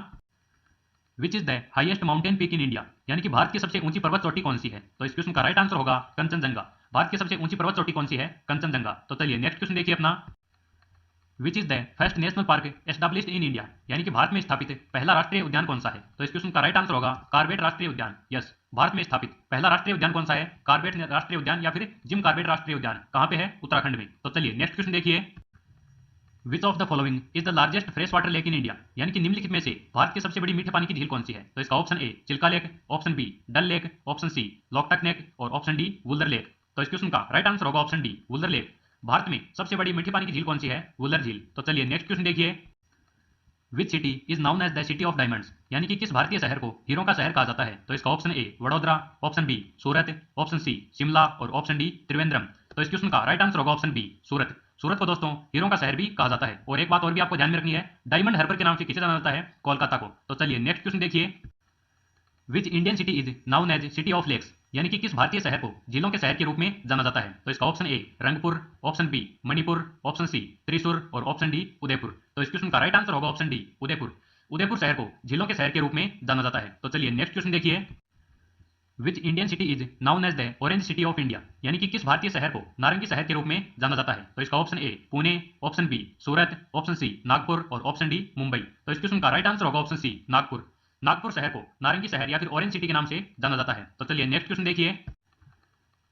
विच is the highest mountain peak in India, यानी कि भारत की सबसे ऊंची पर्वत चोटी कौन सी है? तो इस क्वेश्चन का राइट आंसर होगा कंचनजंगा। भारत की सबसे ऊंची पर्वत चोटी कौन सी है? कंचनजंगा। तो चलिए नेक्स्ट क्वेश्चन देखिए अपना, विच is the first national park established in India, यानी कि भारत में स्थापित पहला राष्ट्रीय उद्यान कौन सा है? तो इस क्वेश्चन का राइट आंसर होगा कार्बेट राष्ट्रीय उद्यान। यस, भारत में स्थापित पहला राष्ट्रीय उद्यान कौन सा है? कार्बेट राष्ट्रीय उद्यान, या फिर जिम कार्बेट राष्ट्रीय उद्यान। कहां पे है? उत्तराखंड में। तो चलिए नेक्स्ट क्वेश्चन देखिए, which of the following is the largest fresh water lake in India, यानी कि निम्नलिखित में से भारत की सबसे बड़ी मीठे पानी की झील कौन सी है? तो इसका option A Chilka lake, option B Dal lake, option C Loktak lake और ऑप्शन डी वुलर लेक। तो इस क्वेश्चन का राइट आंसर होगा option D Wular lake. Bharat में सबसे बड़ी मीठे पानी की झील कौन सी है? वुलर झील। तो चलिए नेक्स्ट क्वेश्चन देखिए, which city is known as the city of diamonds, यानी कि किस भारतीय शहर को हीरों का शहर कहा जाता है? तो इसका option A Vadodara, option B Surat, option C Shimla और ऑप्शन डी त्रिवेंद्रम। तो इस क्वेश्चन का राइट आंसर होगा ऑप्शन बी सूरत। सूरत को दोस्तों हीरों का शहर भी कहा जाता है। और एक बात और भी आपको ध्यान में रखनी है, डायमंड हार्बर के नाम से किसे जाना जाता है? कोलकाता को। तो चलिए नेक्स्ट क्वेश्चन देखिए, which Indian city is known as city of lakes, यानी कि किस भारतीय शहर को झीलों के शहर के रूप में जाना जाता है? तो इसका option A Rangpur, option B Manipur, option C Thrissur और ऑप्शन डी उदयपुर। तो इस क्वेश्चन का राइट आंसर होगा ऑप्शन डी उदयपुर। उदयपुर शहर को झीलों के शहर के रूप में जाना जाता है। तो चलिए नेक्स्ट क्वेश्चन देखिए, which Indian city is known as the orange city of India, यानी कि किस भारतीय शहर को नारंगी शहर के रूप में जाना जाता है? तो इसका option A Pune, option B Surat, option C Nagpur और ऑप्शन डी मुंबई। तो इस क्वेश्चन का राइट आंसर होगा ऑप्शन सी नागपुर। नागपुर शहर को नारंगी शहर या फिर ऑरेंज सिटी के नाम से जाना जाता है। तो चलिए नेक्स्ट क्वेश्चन देखिए,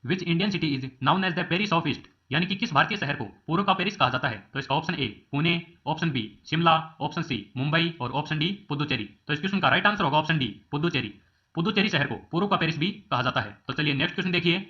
which Indian city is known as the Paris of east, यानी कि किस भारतीय शहर को पूर्व का पेरिस कहा जाता है? तो इसका option A Pune, option B Shimla, option C Mumbai और ऑप्शन डी पुदुचेरी। तो इस क्वेश्चन का राइट आंसर होगा ऑप्शन डी पुदुचेरी। पुदुचेरी शहर को पूर्व का पेरिस भी कहा जाता है। तो चलिए नेक्स्ट क्वेश्चन देखिए।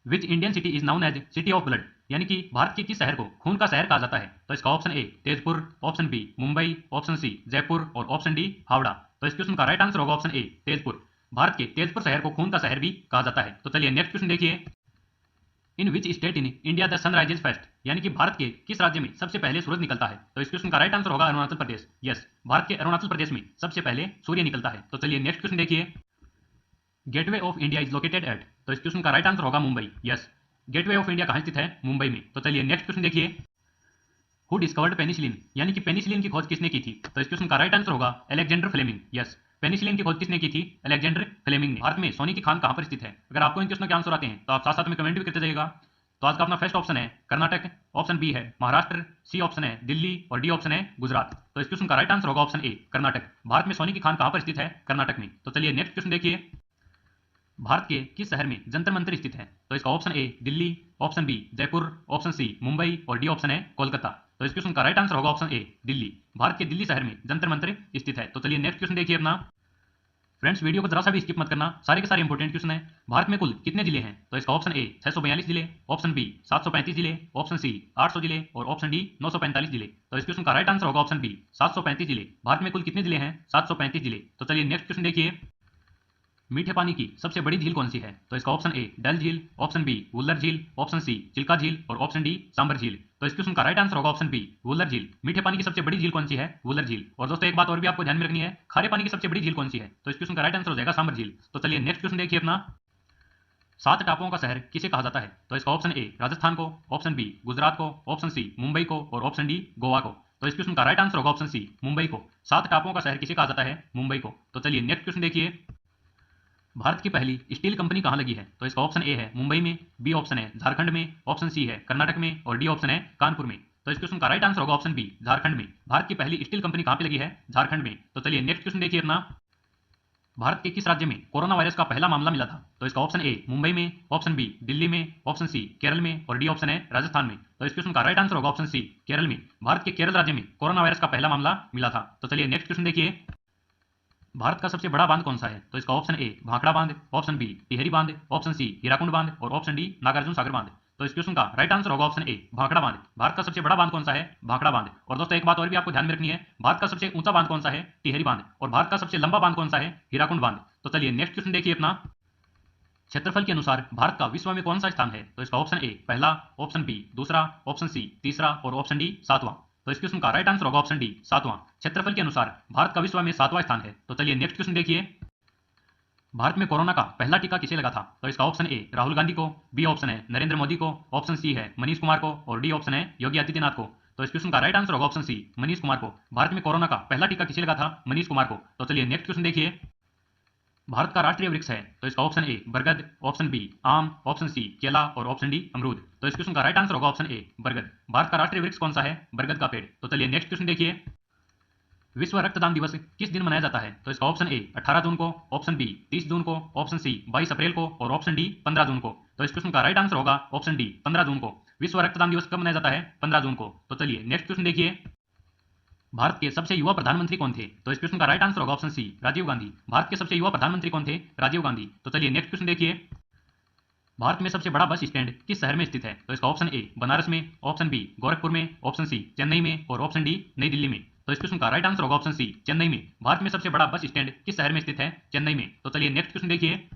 Which Indian city is known as city of blood, यानी कि भारत के किस शहर को खून का शहर कहा जाता है? तो इसका option A Tezpur, option B Mumbai, option C Jaipur और ऑप्शन डी हावड़ा। तो इस क्वेश्चन का राइट आंसर होगा ऑप्शन ए तेजपुर। भारत के तेजपुर शहर को खून का शहर भी कहा जाता है। तो चलिए नेक्स्ट क्वेश्चन देखिए। In which state in India the sun rises first, यानी कि भारत के किस राज्य में सबसे पहले सूरज निकलता है? तो इस क्वेश्चन का राइट आंसर होगा अरुणाचल प्रदेश। यस, भारत के अरुणाचल प्रदेश में सबसे पहले सूर्य निकलता है। तो चलिए नेक्स्ट क्वेश्चन देखिए। Gateway of India is located at, तो इस क्वेश्चन का राइट आंसर होगा Mumbai. Yes, gateway of India कहाँ स्थित है? मुंबई में। तो चलिए नेक्स्ट क्वेश्चन देखिए। हु डिस्कवर्ड पेनिसिलिन, यानी कि पेनिसिलिन की खोज किसने की थी? तो इस क्वेश्चन का राइट आंसर होगा अलेक्जेंडर फ्लेमिंग। यस, पेनिसिलिन की खोज किसने की थी? अलेक्जेंडर फ्लेमिंग ने। भारत में सोने की खान कहाँ पर स्थित है? अगर आपको इन क्वेश्चनों के आंसर आते हैं तो आप साथ साथ में कमेंट भी करते जाइएगा। तो आज का अपना फर्स्ट ऑप्शन है कर्नाटक, ऑप्शन बी है महाराष्ट्र, सी ऑप्शन है दिल्ली और डी ऑप्शन है गुजरात। तो इस क्वेश्चन का राइट आंसर होगा ऑप्शन ए कर्नाटक। भारत में सोने की खान कहाँ पर स्थित है? कर्नाटक में। तो चलिए नेक्स्ट क्वेश्चन देखिए। भारत के किस शहर में जंतर मंतर स्थित है? तो इसका option A Delhi, option B Jaipur, option C Mumbai और डी ऑप्शन है कोलकाता। तो इस क्वेश्चन का राइट आंसर होगा ऑप्शन ए दिल्ली। भारत के दिल्ली शहर में जंतर मंतर स्थित है। तो चलिए नेक्स्ट क्वेश्चन देखिए अपना। फ्रेंड्स वीडियो को जरा सा भी स्किप मत करना, सारे के सारे इंपॉर्टेंट क्वेश्चन है। भारत में कुल कितने जिले हैं? तो इसका ऑप्शन ए 642 जिले, ऑप्शन बी 735 जिले, ऑप्शन सी 800 जिले और ऑप्शन डी 945 जिले। तो इस क्वेश्चन का राइट आंसर होगा ऑप्शन बी 735 जिले। भारत में कुल कितने जिले हैं? 735 जिले। तो चलिए नेक्स्ट क्वेश्चन देखिए। मीठे पानी की सबसे बड़ी झील कौन सी है? तो इसका ऑप्शन ए डल झील, ऑप्शन बी वुल्लर झील, ऑप्शन सी चिल्का झील और ऑप्शन डी सांबर झील। तो इस क्वेश्चन का राइट आंसर होगा ऑप्शन बी वुल्लर झील। मीठे पानी की सबसे बड़ी झील कौन सी है? वुल्लर झील। और दोस्तों एक बात और भी आपको ध्यान में रखनी है, खारे पानी की सबसे बड़ी झील कौन सी है? तो इस क्वेश्चन का राइट आंसर हो जाएगा सांबर झील। तो चलिए नेक्स्ट क्वेश्चन देखिए अपना। 7 टापुओं का शहर किसे कहा जाता है? तो इसका ऑप्शन ए राजस्थान को, ऑप्शन बी गुजरात को, ऑप्शन सी मुंबई को और ऑप्शन डी गोवा को। तो इस क्वेश्चन का राइट आंसर होगा ऑप्शन सी मुंबई को। 7 टापुओं का शहर किसे कहा जाता है? मुंबई को। तो चलिए नेक्स्ट क्वेश्चन देखिए। भारत की पहली स्टील कंपनी कहाँ लगी है? तो इसका ऑप्शन ए है मुंबई में, बी ऑप्शन है झारखंड में, ऑप्शन सी है कर्नाटक में और डी ऑप्शन है कानपुर में। तो इस क्वेश्चन का राइट आंसर होगा ऑप्शन बी झारखंड में। भारत की पहली स्टील कंपनी कहाँ पे लगी है? झारखंड में। तो चलिए नेक्स्ट क्वेश्चन देखिए अपना। भारत के किस राज्य में कोरोना वायरस का पहला मामला मिला था? तो इसका ऑप्शन ए मुंबई में, ऑप्शन बी दिल्ली में, ऑप्शन सी केरल में और डी ऑप्शन है राजस्थान में। तो इस क्वेश्चन का राइट आंसर होगा ऑप्शन सी केरल में। भारत के केरल राज्य में कोरोना वायरस का पहला मामला मिला था। तो चलिए नेक्स्ट क्वेश्चन देखिए। भारत का सबसे बड़ा बांध कौन सा है? तो इसका ऑप्शन ए भाखड़ा बांध, ऑप्शन बी टिहरी बांध, ऑप्शन सी हीराकुंड बांध और ऑप्शन डी नागार्जुन सागर बांध। तो इस क्वेश्चन का राइट आंसर होगा ऑप्शन ए भाखड़ा बांध। भारत का सबसे बड़ा बांध कौन सा है? भाखड़ा बांध। और दोस्तों एक बात और भी आपको ध्यान में रखनी है, भारत का सबसे ऊंचा बांध कौन सा है? टिहरी बांध। और भारत का सबसे लंबा बांध कौन सा है? हीराकुंड बांध। तो चलिए नेक्स्ट क्वेश्चन देखिए अपना। क्षेत्रफल के अनुसार भारत का विश्व में कौन सा स्थान है? तो इसका ऑप्शन ए पहला, ऑप्शन बी दूसरा, ऑप्शन सी तीसरा और ऑप्शन डी सातवां। तो इस क्वेश्चन का राइट आंसर होगा ऑप्शन डी सातवां। क्षेत्रफल के अनुसार भारत का विश्व में सातवां स्थान है। तो चलिए नेक्स्ट क्वेश्चन देखिए। भारत में कोरोना का पहला टीका किसे लगा था? तो इसका ऑप्शन ए राहुल गांधी को, बी ऑप्शन है नरेंद्र मोदी को, ऑप्शन सी है मनीष कुमार को और डी ऑप्शन है योगी आदित्यनाथ को। तो इस क्वेश्चन का राइट आंसर होगा ऑप्शन सी मनीष कुमार को। भारत में कोरोना का पहला टीका किसे लगा था? मनीष कुमार को। तो चलिए नेक्स्ट क्वेश्चन देखिए। भारत का राष्ट्रीय वृक्ष है? तो इसका ऑप्शन ए बरगद, ऑप्शन बी आम, ऑप्शन सी केला और ऑप्शन डी अमरूद। तो इस क्वेश्चन का राइट आंसर होगा ऑप्शन ए बरगद। भारत का राष्ट्रीय वृक्ष कौन सा है? बरगद का पेड़। तो चलिए नेक्स्ट क्वेश्चन देखिए। विश्व रक्तदान दिवस किस दिन मनाया जाता है? तो इसका ऑप्शन ए 18 जून को, ऑप्शन बी 30 जून को, ऑप्शन सी 22 अप्रैल को और ऑप्शन डी 15 जून को। तो इस क्वेश्चन का राइट आंसर होगा ऑप्शन डी 15 जून को। विश्व रक्तदान दिवस कब मनाया जाता है? 15 जून को। तो चलिए नेक्स्ट क्वेश्चन देखिए। भारत के सबसे युवा प्रधानमंत्री कौन थे? तो इस क्वेश्चन का राइट आंसर होगा ऑप्शन सी राजीव गांधी। भारत के सबसे युवा प्रधानमंत्री कौन थे? राजीव गांधी। तो चलिए नेक्स्ट क्वेश्चन देखिए। भारत में सबसे बड़ा बस स्टैंड किस शहर में स्थित है? तो इसका ऑप्शन ए बनारस में, ऑप्शन बी गोरखपुर में, ऑप्शन सी चेन्नई में और ऑप्शन डी नई दिल्ली में। तो इस क्वेश्चन का राइट आंसर होगा ऑप्शन सी चेन्नई में। भारत में सबसे बड़ा बस स्टैंड किस शहर में स्थित है? चेन्नई में। तो चलिए नेक्स्ट क्वेश्चन देखिए।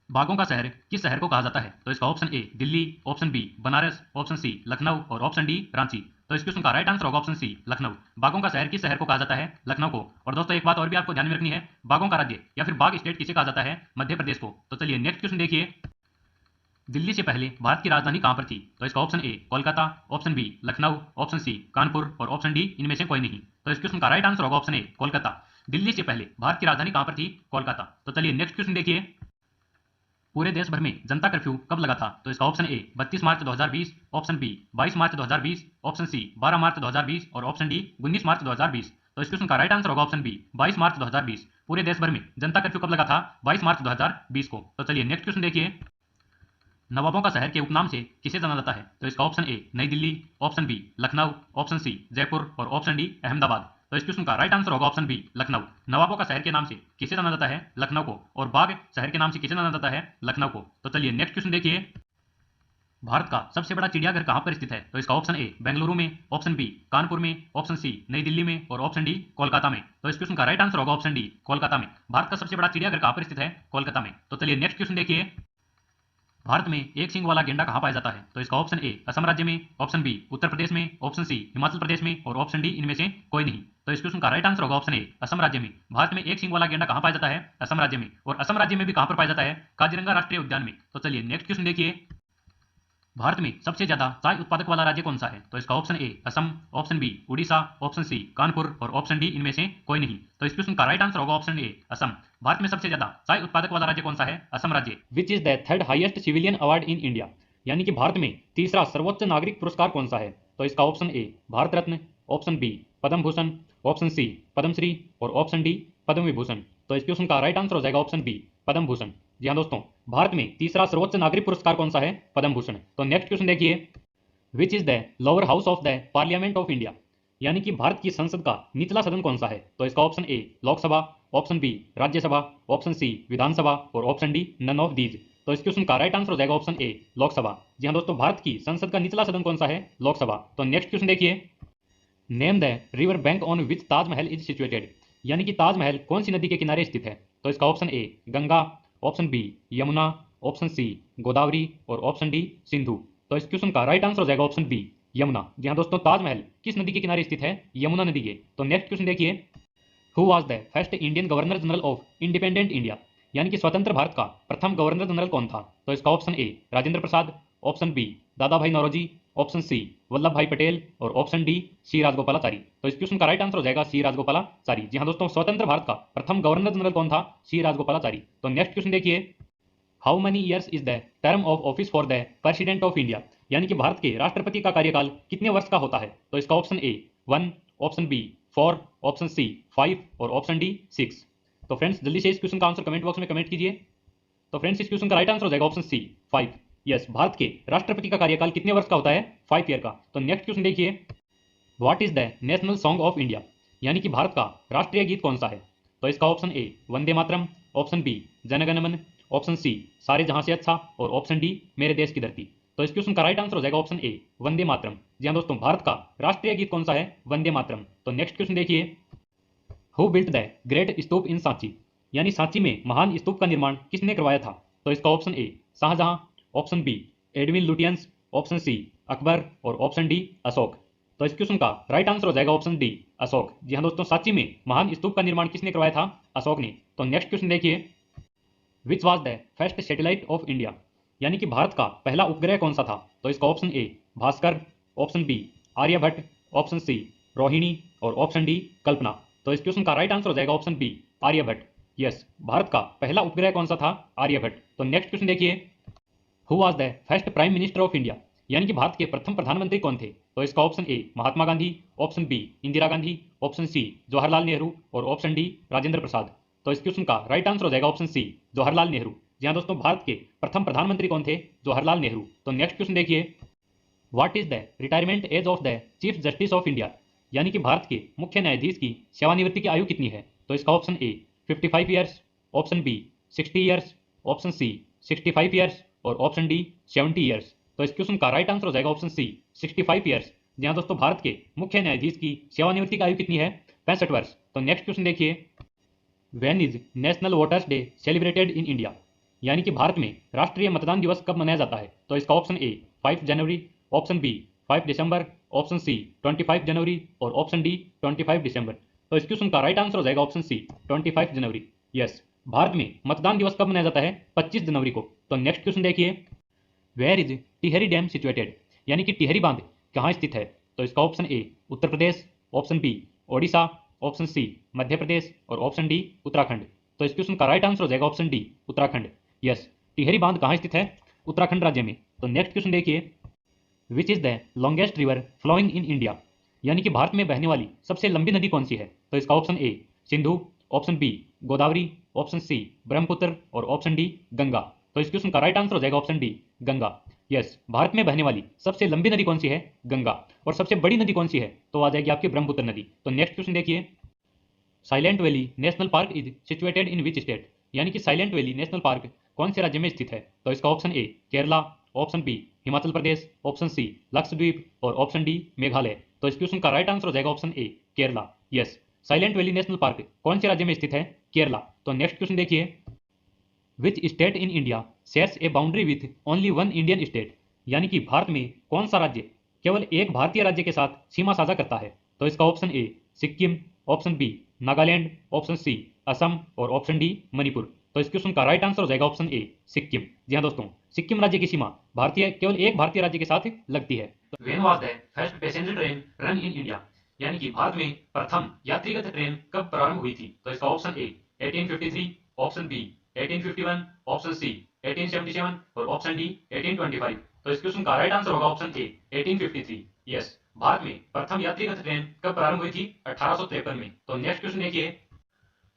बाघों का शहर किस शहर को कहा जाता है? तो इसका option A Delhi, option B Banaras, option C Lucknow और ऑप्शन डी रांची। तो इस क्वेश्चन का राइट आंसर होगा ऑप्शन सी लखनऊ। बाघों का शहर किस शहर को कहा जाता है? लखनऊ को। और दोस्तों एक बात और भी आपको ध्यान में रखनी है, बाघों का राज्य या फिर बाघ स्टेट किसे कहा जाता है? मध्य प्रदेश को। तो चलिए नेक्स्ट क्वेश्चन देखिए। दिल्ली से पहले भारत की राजधानी कहां पर थी? तो इसका option A Kolkata, option B Lucknow, option C Kanpur और ऑप्शन डी इनमें से कोई नहीं। तो इस क्वेश्चन का राइट आंसर होगा ऑप्शन ए कोलकाता। दिल्ली से पहले भारत की राजधानी कहां पर थी? कोलकाता। तो चलिए नेक्स्ट क्वेश्चन देखिए। पूरे देश भर में जनता कर्फ्यू कब लगा था? तो इसका ऑप्शन ए 32 मार्च 2020, ऑप्शन बी 22 मार्च 2020, ऑप्शन सी 12 मार्च 2020 और ऑप्शन डी 19 मार्च 2020। तो इस क्वेश्चन का राइट आंसर होगा ऑप्शन बी 22 मार्च 2020। पूरे देश भर में जनता कर्फ्यू कब लगा था? 22 मार्च 2020 को। तो चलिए नेक्स्ट क्वेश्चन देखिए। नवाबों का शहर के उपनाम से किसे जाना जाता है? तो इसका option A Nai Delhi, option B Lucknow, option C Jaipur और ऑप्शन डी अहमदाबाद। तो इस क्वेश्चन का राइट आंसर होगा ऑप्शन बी लखनऊ। नवाबों का शहर के नाम से किसे जाना जाता है? लखनऊ को। और बाग शहर के नाम से किसे जाना जाता है? लखनऊ को। तो चलिए नेक्स्ट क्वेश्चन देखिए, भारत का सबसे बड़ा चिड़ियाघर कहां पर स्थित है? तो इसका ऑप्शन ए बेंगलुरु में, ऑप्शन बी कानपुर में, ऑप्शन सी नई दिल्ली में और ऑप्शन डी कोलकाता में। तो इस क्वेश्चन का राइट आंसर होगा ऑप्शन डी कोलकाता में। भारत का सबसे बड़ा चिड़ियाघर कहां पर स्थित है? कोलकाता में। तो चलिए नेक्स्ट क्वेश्चन देखिए, भारत में एक सींग वाला गेंडा कहां पाया जाता है? तो इसका ऑप्शन ए असम राज्य में, ऑप्शन बी उत्तर प्रदेश में, ऑप्शन सी हिमाचल प्रदेश में और ऑप्शन डी इनमें से कोई नहीं। तो इस क्वेश्चन का राइट आंसर होगा ऑप्शन ए असम राज्य में। भारत में एक सींग वाला गेंडा कहां पाया जाता है? असम राज्य में। और असम राज्य में भी कहां पर पाया जाता है? काजीरंगा राष्ट्रीय उद्यान में। तो चलिए नेक्स्ट क्वेश्चन देखिए, भारत में सबसे ज्यादा चाय उत्पादक वाला राज्य कौन सा है? तो इसका option A Assam, option B Orissa, option C Kanpur और ऑप्शन डी इनमें से कोई नहीं। तो इस क्वेश्चन का राइट आंसर होगा ऑप्शन ए असम। भारत में सबसे ज्यादा चाय उत्पादक वाला राज्य कौन सा है? असम राज्य। विच is the third highest civilian award in India? यानी कि भारत में तीसरा सर्वोच्च नागरिक पुरस्कार कौन सा है? तो इसका option A Bharat Ratna, option B Padma Bhushan, option C Padmashri और ऑप्शन डी पद्म विभूषण। तो इस क्वेश्चन का राइट आंसर हो जाएगा ऑप्शन बी पद्म भूषण। जी हाँ दोस्तों, भारत में तीसरा सर्वोच्च नागरिक पुरस्कार कौन सा है? पद्म भूषण। तो नेक्स्ट क्वेश्चन देखिए, which is the lower house of the parliament of India? यानी कि भारत की संसद का निचला सदन कौन सा है? तो इसका option A Lok Sabha, option B Rajya Sabha, option C Vidhan Sabha और option D none of these. तो इस क्वेश्चन का राइट आंसर हो जाएगा ऑप्शन ए लोकसभा। जी हाँ दोस्तों, भारत की संसद का निचला सदन कौन सा है? लोकसभा। तो नेक्स्ट क्वेश्चन देखिए, name the river bank on which Taj Mahal is situated? यानी कि ताजमहल कौन सी नदी के किनारे स्थित है? तो इसका option A Ganga, option B Yamuna, option C Godavari और ऑप्शन डी सिंधु। तो इस क्वेश्चन का राइट आंसर हो जाएगा ऑप्शन बी यमुना। जी हाँ दोस्तों, ताजमहल किस नदी के किनारे स्थित है? यमुना नदी के। तो नेक्स्ट क्वेश्चन देखिए, who was the first Indian governor general of independent India? यानी कि स्वतंत्र भारत का प्रथम गवर्नर जनरल कौन था? तो इसका option A Rajendra Prasad, option B Dadabhai Naoroji, option C Vallabh भाई पटेल और ऑप्शन डी सी राजगोपालाचारी। तो इस क्वेश्चन का राइट आंसर हो जाएगा सी राजगोपालाचारी। जी हाँ दोस्तों, स्वतंत्र भारत का प्रथम गवर्नर जनरल कौन था? सी राजगोपालाचारी। तो नेक्स्ट क्वेश्चन देखिए, how many years is the term of office for the president of India? यानी कि भारत के राष्ट्रपति का कार्यकाल कितने वर्ष का होता है? तो इसका option A 1, option B 4, option C 5 और ऑप्शन डी 6। तो फ्रेंड्स जल्दी से इस क्वेश्चन का आंसर कमेंट बॉक्स में कमेंट कीजिए। तो फ्रेंड्स इस क्वेश्चन का राइट आंसर हो जाएगा ऑप्शन सी 5। यस, भारत के राष्ट्रपति का कार्यकाल कितने वर्ष का होता है? 5 ईयर का। तो नेक्स्ट क्वेश्चन देखिए, what is the national song of India? यानी कि भारत का राष्ट्रीय गीत कौन सा है? तो इसका option A Vande Mataram, option B Jana Gana Mana, option सी सारे जहां से अच्छा और ऑप्शन डी मेरे देश की धरती। तो इस क्वेश्चन का राइट आंसर हो जाएगा ऑप्शन ए वंदे मातरम। जी हाँ दोस्तों, भारत का राष्ट्रीय गीत कौन सा है? वंदे मातरम। तो नेक्स्ट क्वेश्चन देखिए, हु बिल्ट द ग्रेट स्तूप इन सांची? यानी सांची में महान स्तूप का निर्माण किसने करवाया था? तो इसका option A Shahjahan, option B Edwin Lutyens, option C Akbar और ऑप्शन डी अशोक। तो इस क्वेश्चन का राइट आंसर हो जाएगा ऑप्शन डी अशोक। जी हाँ दोस्तों, सांची में महान स्तूप का निर्माण किसने करवाया था? अशोक ने। तो नेक्स्ट क्वेश्चन देखिए, which was the first satellite of India? यानी कि भारत का पहला उपग्रह कौन सा था? तो इसका option A Bhaskar, option B Aryabhata, option C Rohini और ऑप्शन डी कल्पना। तो इस क्वेश्चन का राइट आंसर हो जाएगा option B Aryabhata. Yes, Bharat का पहला उपग्रह कौन सा था? आर्यभट्ट। तो नेक्स्ट क्वेश्चन देखिए, who was the first prime minister of India? यानी कि भारत के प्रथम प्रधानमंत्री कौन थे? तो इसका option A Mahatma Gandhi, option B Indira Gandhi, option C Jawaharlal Nehru और ऑप्शन डी राजेंद्र प्रसाद। तो इस क्वेश्चन का राइट आंसर हो जाएगा ऑप्शन सी जवाहरलाल नेहरू। जी हाँ दोस्तों, भारत के प्रथम प्रधानमंत्री कौन थे? जवाहरलाल नेहरू। तो नेक्स्ट क्वेश्चन देखिए, what is the retirement age of the chief justice of India? यानी कि भारत के मुख्य न्यायाधीश की सेवानिवृत्ति की आयु कितनी है? तो इसका option A 55 years, option B 60 years, option C 65 years और ऑप्शन डी 70 ईयर्स। तो इस क्वेश्चन का राइट आंसर हो जाएगा ऑप्शन सी 65 ईयर्स। जी हाँ दोस्तों, भारत के मुख्य न्यायाधीश की सेवानिवृत्ति की आयु कितनी है? 65 वर्ष। तो नेक्स्ट क्वेश्चन देखिए, when is national voters day celebrated in India? यानी कि भारत में राष्ट्रीय मतदान दिवस कब मनाया जाता है? तो इसका ऑप्शन ए 5 जनवरी, ऑप्शन बी 5 दिसंबर, ऑप्शन सी 25 जनवरी और ऑप्शन डी 25 दिसंबर। तो इस क्वेश्चन का राइट आंसर हो जाएगा ऑप्शन सी 25 जनवरी। यस, भारत में मतदान दिवस कब मनाया जाता है? 25 जनवरी को। तो नेक्स्ट क्वेश्चन देखिए, where is Tehri dam situated? यानी कि टिहरी बांध कहाँ स्थित है? तो इसका option A Uttar Pradesh, option B Odisha, option C Madhya Pradesh और ऑप्शन डी उत्तराखंड। तो इस क्वेश्चन का राइट आंसर हो जाएगा option D Uttarakhand. Yes, Tehri बांध कहाँ स्थित है? उत्तराखंड राज्य में। तो नेक्स्ट क्वेश्चन देखिए, which is the longest river flowing in India? यानी कि भारत में बहने वाली सबसे लंबी नदी कौन सी है? तो इसका option A Sindhu, option B Godavari, option C Brahmaputra और ऑप्शन डी गंगा। तो इस क्वेश्चन का राइट आंसर हो जाएगा option D Ganga. Yes, Bharat में बहने वाली सबसे लंबी नदी कौन सी है? गंगा। और सबसे बड़ी नदी कौन सी है? तो आ जाएगी आपकी ब्रह्मपुत्र नदी। तो नेक्स्ट क्वेश्चन देखिए, silent valley national park is situated in which state? यानी कि साइलेंट वैली नेशनल पार्क कौन से राज्य में स्थित है? तो इसका option A Kerala, option B Himachal Pradesh, option C Lakshadweep और ऑप्शन डी मेघालय। तो इस क्वेश्चन का राइट आंसर हो जाएगा option A Kerala. Yes, silent valley national park कौन से राज्य में स्थित है? केरला। तो नेक्स्ट क्वेश्चन देखिए, which state in India shares A boundary with only one Indian state? यानी कि भारत में कौन सा राज्य केवल एक भारतीय राज्य के साथ सीमा साझा करता है? तो इसका option A Sikkim, option B Nagaland, option C Assam और ऑप्शन डी मणिपुर। तो इस क्वेश्चन का राइट आंसर हो जाएगा ऑप्शन ए सिक्किम। जी हाँ दोस्तों, सिक्किम राज्य की सीमा केवल एक भारतीय राज्य के साथ लगती है। When was the first passenger train run in India? यानी कि भारत में प्रथम यात्रीगत ट्रेन कब प्रारंभ हुई थी? तो इसका option A 1853, option B 1851, option C 1877 और ऑप्शन डी 1825। तो इस क्वेश्चन का राइट आंसर होगा ऑप्शन ए 1853। यस, भारत में प्रथम यात्रीगत ट्रेन कब प्रारंभ हुई थी? 1853 में। तो नेक्स्ट क्वेश्चन देखिए,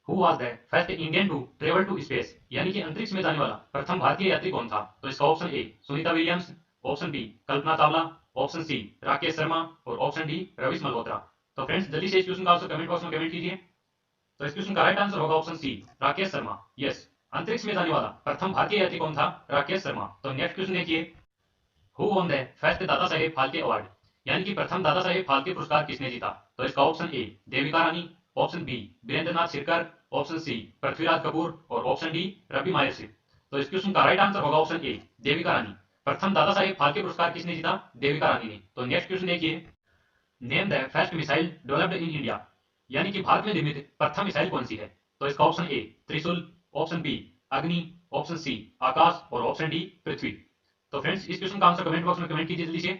who was the first Indian to travel to space? यानी कि अंतरिक्ष में जाने वाला प्रथम भारतीय यात्री कौन था? तो इसका option A Sunita Williams, option B Kalpana Chawla, option C Rakesh Sharma और ऑप्शन डी रवीश मल्होत्रा। तो फ्रेंड्स जल्दी से इस क्वेश्चन का आंसर कमेंट बॉक्स में कमेंट कीजिए। तो इस क्वेश्चन का राइट आंसर होगा option C Rakesh Sharma. Yes, अंतरिक्ष में जाने वाला प्रथम भारतीय यात्री कौन था? राकेश शर्मा। तो नेक्स्ट क्वेश्चन देखिए, who won the first Dada Saheb Phalke award? यानी कि प्रथम दादा साहेब फाल्के पुरस्कार किसने जीता? तो इसका option A Devika Rani, option B Virendra Nath Shirkar, option C Prithviraj Kapoor और ऑप्शन डी रवि मायर सिंह। तो इस क्वेश्चन का राइट आंसर होगा ऑप्शन ए देविका रानी। प्रथम दादा साहेब फाल्के पुरस्कार किसने जीता? देविका रानी ने। तो नेक्स्ट क्वेश्चन देखिए, name the first missile developed in India? यानी कि भारत में निर्मित प्रथम मिसाइल कौन सी है? तो इसका option A Trishul, option B Agni, option C Akash और ऑप्शन डी पृथ्वी। तो फ्रेंड्स इस क्वेश्चन का आंसर कमेंट बॉक्स में कमेंट कीजिए जल्दी से।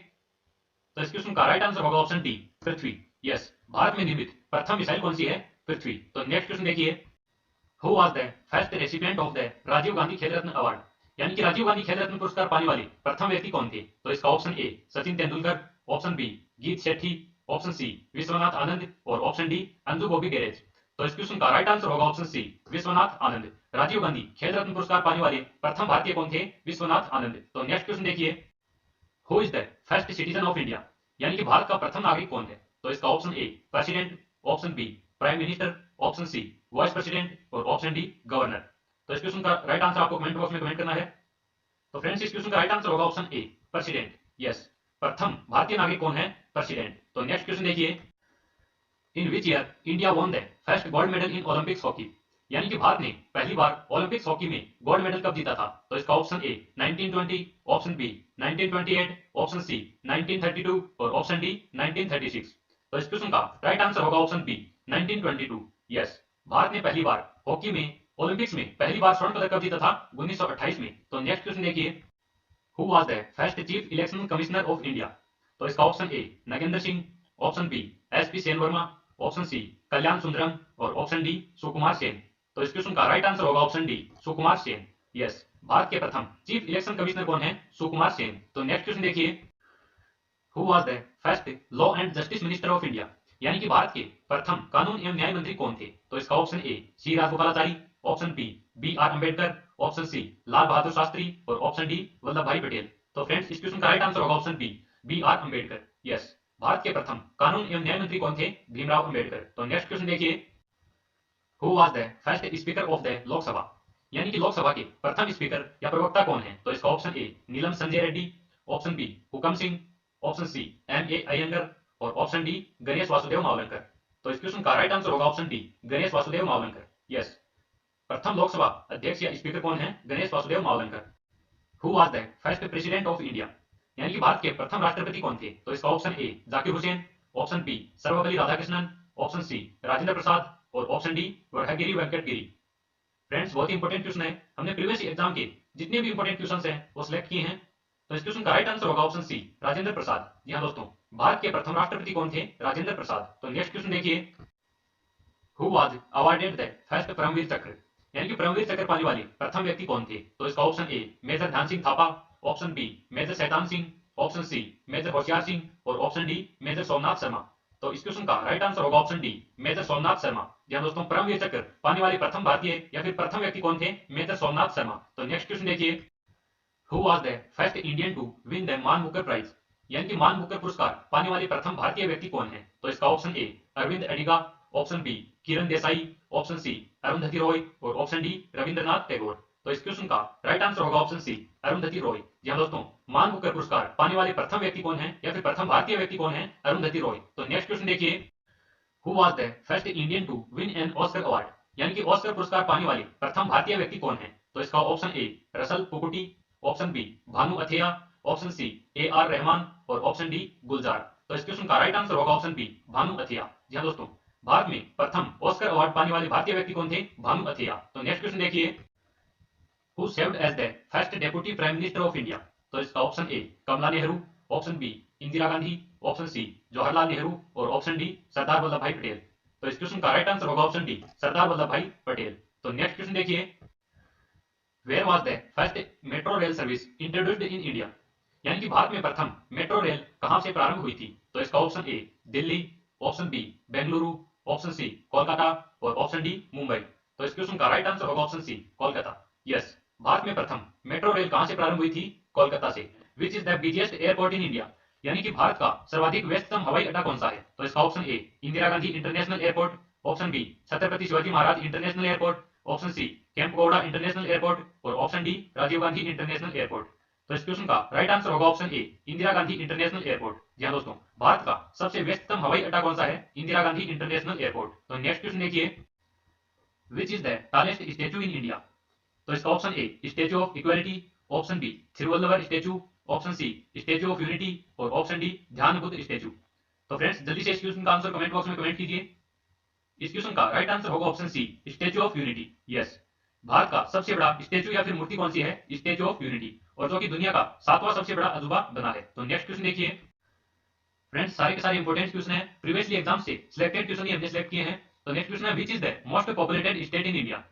तो इस क्वेश्चन का राइट आंसर होगा option D Prithvi. Yes, Bharat में निर्मित प्रथम मिसाइल कौन सी है? पृथ्वी। तो नेक्स्ट क्वेश्चन देखिए, who was the first recipient of the Rajiv Gandhi Khel Ratna award? यानी कि राजीव गांधी खेल रत्न पुरस्कार पाने वाले प्रथम व्यक्ति कौन थे? तो इसका option A Sachin Tendulkar, option B Geet Sethi, option C Vishwanath Anand और option D Anju Bobby George. तो इस क्वेश्चन का राइट आंसर होगा ऑप्शन सी विश्वनाथ आनंद। राजीव गांधी खेल रत्न पुरस्कार पाने वाले प्रथम भारतीय कौन थे? विश्वनाथ आनंद। तो नेक्स्ट क्वेश्चन देखिए, who is the first citizen of India? यानी कि भारत का प्रथम नागरिक कौन है? तो इसका option A president, option B prime minister, option C vice president और ऑप्शन डी गवर्नर। तो इस क्वेश्चन का राइट आंसर आपको कमेंट बॉक्स में कमेंट करना है। तो फ्रेंड्स इस क्वेश्चन का राइट आंसर होगा ऑप्शन ए प्रेसिडेंट। यस, प्रथम भारतीय नागरिक कौन है? प्रेसिडेंट। तो नेक्स्ट क्वेश्चन देखिए, in which year India won the first gold medal in Olympics hockey? यानी कि भारत ने पहली बार ओलंपिक्स हॉकी में गोल्ड मेडल कब जीता था? तो इसका option A 1920, option B 1928, option C 1932 और ऑप्शन डी 1936। तो इस क्वेश्चन का राइट आंसर होगा ऑप्शन बी 1922। यस, भारत ने पहली बार हॉकी में ओलंपिक्स में पहली बार स्वर्ण पदक कब जीता था? 1928 में। तो नेक्स्ट क्वेश्चन देखिए, who was the first chief election commissioner of India? तो इसका option A Nagendra Singh, option B S P Sen Verma, option C Kalyan Sundaram और ऑप्शन डी सुकुमार सेन। तो इस क्वेश्चन का राइट आंसर होगा option D Sukumar Sen. Yes, Bharat के प्रथम चीफ इलेक्शन कमिश्नर कौन है? सुकुमार सेन। तो नेक्स्ट क्वेश्चन देखिए, who was the first law and justice minister of India? यानी कि भारत के प्रथम कानून एवं न्याय मंत्री कौन थे? तो इसका option A C Rajagopalachari, option B R Ambedkar, option C Lal Bahadur Shastri और ऑप्शन डी वल्लभ भाई पटेल। तो फ्रेंड्स इस क्वेश्चन का राइट आंसर होगा option B R Ambedkar. Yes, Bharat के प्रथम कानून एवं न्याय मंत्री कौन थे? भीमराव अंबेडकर। तो नेक्स्ट क्वेश्चन देखिए, who was the first speaker of the Lok Sabha? यानी कि लोकसभा के प्रथम स्पीकर या प्रवक्ता कौन है? तो इसका option A Neelam Sanjiva Reddy, option B Hukam Singh, option C M A Ayyangar और ऑप्शन डी गणेश वासुदेव मावलंकर। तो इस क्वेश्चन का राइट आंसर होगा option D Ganesh Vasudev Mavalankar. Yes, प्रथम लोकसभा अध्यक्ष या स्पीकर कौन है? Ganesh Vasudev Mavalankar. Who was the first president of India? यानी कि भारत के प्रथम राष्ट्रपति कौन थे? तो इसका option A Zakir Hussain, option B Sarvepalli Radhakrishnan, option C Rajendra Prasad और option D Varahagiri Venkata Giri. Friends बहुत ही इंपॉर्टेंट क्वेश्चन है, हमने प्रीवियस एग्जाम के जितने भी इंपॉर्टेंट क्वेश्चंस हैं वो सिलेक्ट किए हैं। तो इस क्वेश्चन का राइट आंसर होगा ऑप्शन सी राजेंद्र प्रसाद। जी हाँ दोस्तों, भारत के प्रथम राष्ट्रपति कौन थे? राजेंद्र प्रसाद। तो नेक्स्ट क्वेश्चन देखिए, who was awarded the first Param Vir Chakra? यानी कि परमवीर चक्र पाने वाले प्रथम व्यक्ति कौन थे? तो इसका option A major Dhyan Singh Thapa, option B major Shaitan Singh, option C major Hoshiar Singh और option D major Somnath Sharma. तो इस क्वेश्चन का राइट आंसर होगा option D major Somnath Sharma. जी हाँ दोस्तों, परमवीर चक्र पाने वाले प्रथम भारतीय या फिर प्रथम व्यक्ति कौन थे? मेजर सोमनाथ शर्मा। तो नेक्स्ट क्वेश्चन देखिए, who was the first Indian to win the Man Booker prize, यानी कि मान बुकर पुरस्कार पाने वाले प्रथम भारतीय व्यक्ति कौन है? तो इसका option A Aravind Adiga, option B Kiran Desai, option C Arundhati Roy और ऑप्शन डी रविंद्रनाथ टैगोर। तो इस क्वेश्चन का राइट आंसर होगा ऑप्शन सी अरुंधति रॉय। जी हाँ दोस्तों, मान बुकर पुरस्कार पाने वाले प्रथम व्यक्ति कौन है या फिर प्रथम भारतीय व्यक्ति कौन है? अरुंधति रॉय। तो नेक्स्ट क्वेश्चन देखिए, who was the first Indian to win an Oscar award, यानी कि ऑस्कर पुरस्कार पाने वाले प्रथम भारतीय व्यक्ति कौन है? तो इसका option A Resul Pookutty, option B Bhanu Athaiya, option C A R Rahman और ऑप्शन डी गुलजार। तो इस क्वेश्चन का राइट आंसर होगा ऑप्शन बी भानु अथेया। जी हाँ दोस्तों, भारत में प्रथम ऑस्कर अवार्ड पाने वाले भारतीय व्यक्ति कौन थे? भानु अथेया। तो नेक्स्ट क्वेश्चन देखिए, who served as the first deputy prime minister of India. तो इसका option A Kamala Nehru, option B Indira Gandhi, option C Jawaharlal Nehru और option D Sardar Vallabhbhai Patel. तो इस क्वेश्चन का राइट आंसर होगा option D Sardar Vallabhbhai Patel. तो नेक्स्ट क्वेश्चन देखिए, where was the first metro rail service introduced in India, यानी कि भारत में प्रथम मेट्रो रेल कहां से प्रारंभ हुई थी? तो इसका option A Delhi, option B Bengaluru, option C Kolkata और ऑप्शन डी मुंबई। तो इस क्वेश्चन का राइट आंसर होगा option C Kolkata. Yes, Bharat में प्रथम मेट्रो रेल कहां से प्रारंभ हुई थी? कोलकाता से। विच is the busiest airport in India, यानी कि भारत का सर्वाधिक व्यस्ततम हवाई अड्डा कौन सा है? तो इसका option A Indira Gandhi international airport, option B Chhatrapati Shivaji Maharaj international airport, option C Kempegowda international airport और option D Rajiv Gandhi international airport. तो इस क्वेश्चन का राइट आंसर होगा option A Indira Gandhi international airport. जी हाँ दोस्तों, भारत का सबसे व्यस्ततम हवाई अड्डा कौन सा है? Indira Gandhi international airport. तो नेक्स्ट क्वेश्चन देखिए, which is the tallest statue in India. तो इसका option A statue of equality, option B Thiruvalluvar statue, option C statue of unity और option D Dhyana Buddha statue. तो फ्रेंड्स जल्दी से इस क्वेश्चन का आंसर कमेंट बॉक्स में कमेंट कीजिए। इस क्वेश्चन का राइट आंसर होगा option C statue of unity. Yes, Bharat का सबसे बड़ा स्टेचू या फिर मूर्ति कौन सी है? स्टेचू ऑफ यूनिटी, और जो कि दुनिया का 7वां सबसे बड़ा अजूबा बना है। तो नेक्स्ट क्वेश्चन देखिए, फ्रेंड्स सारे के सारे इंपोर्टेंट क्वेश्चन है, प्रीवियसली एग्जाम से सिलेक्टेड क्वेश्चन ही हमने सिलेक्ट किए हैं। तो नेक्स्ट क्वेश्चन है, विच is the most populated state in India,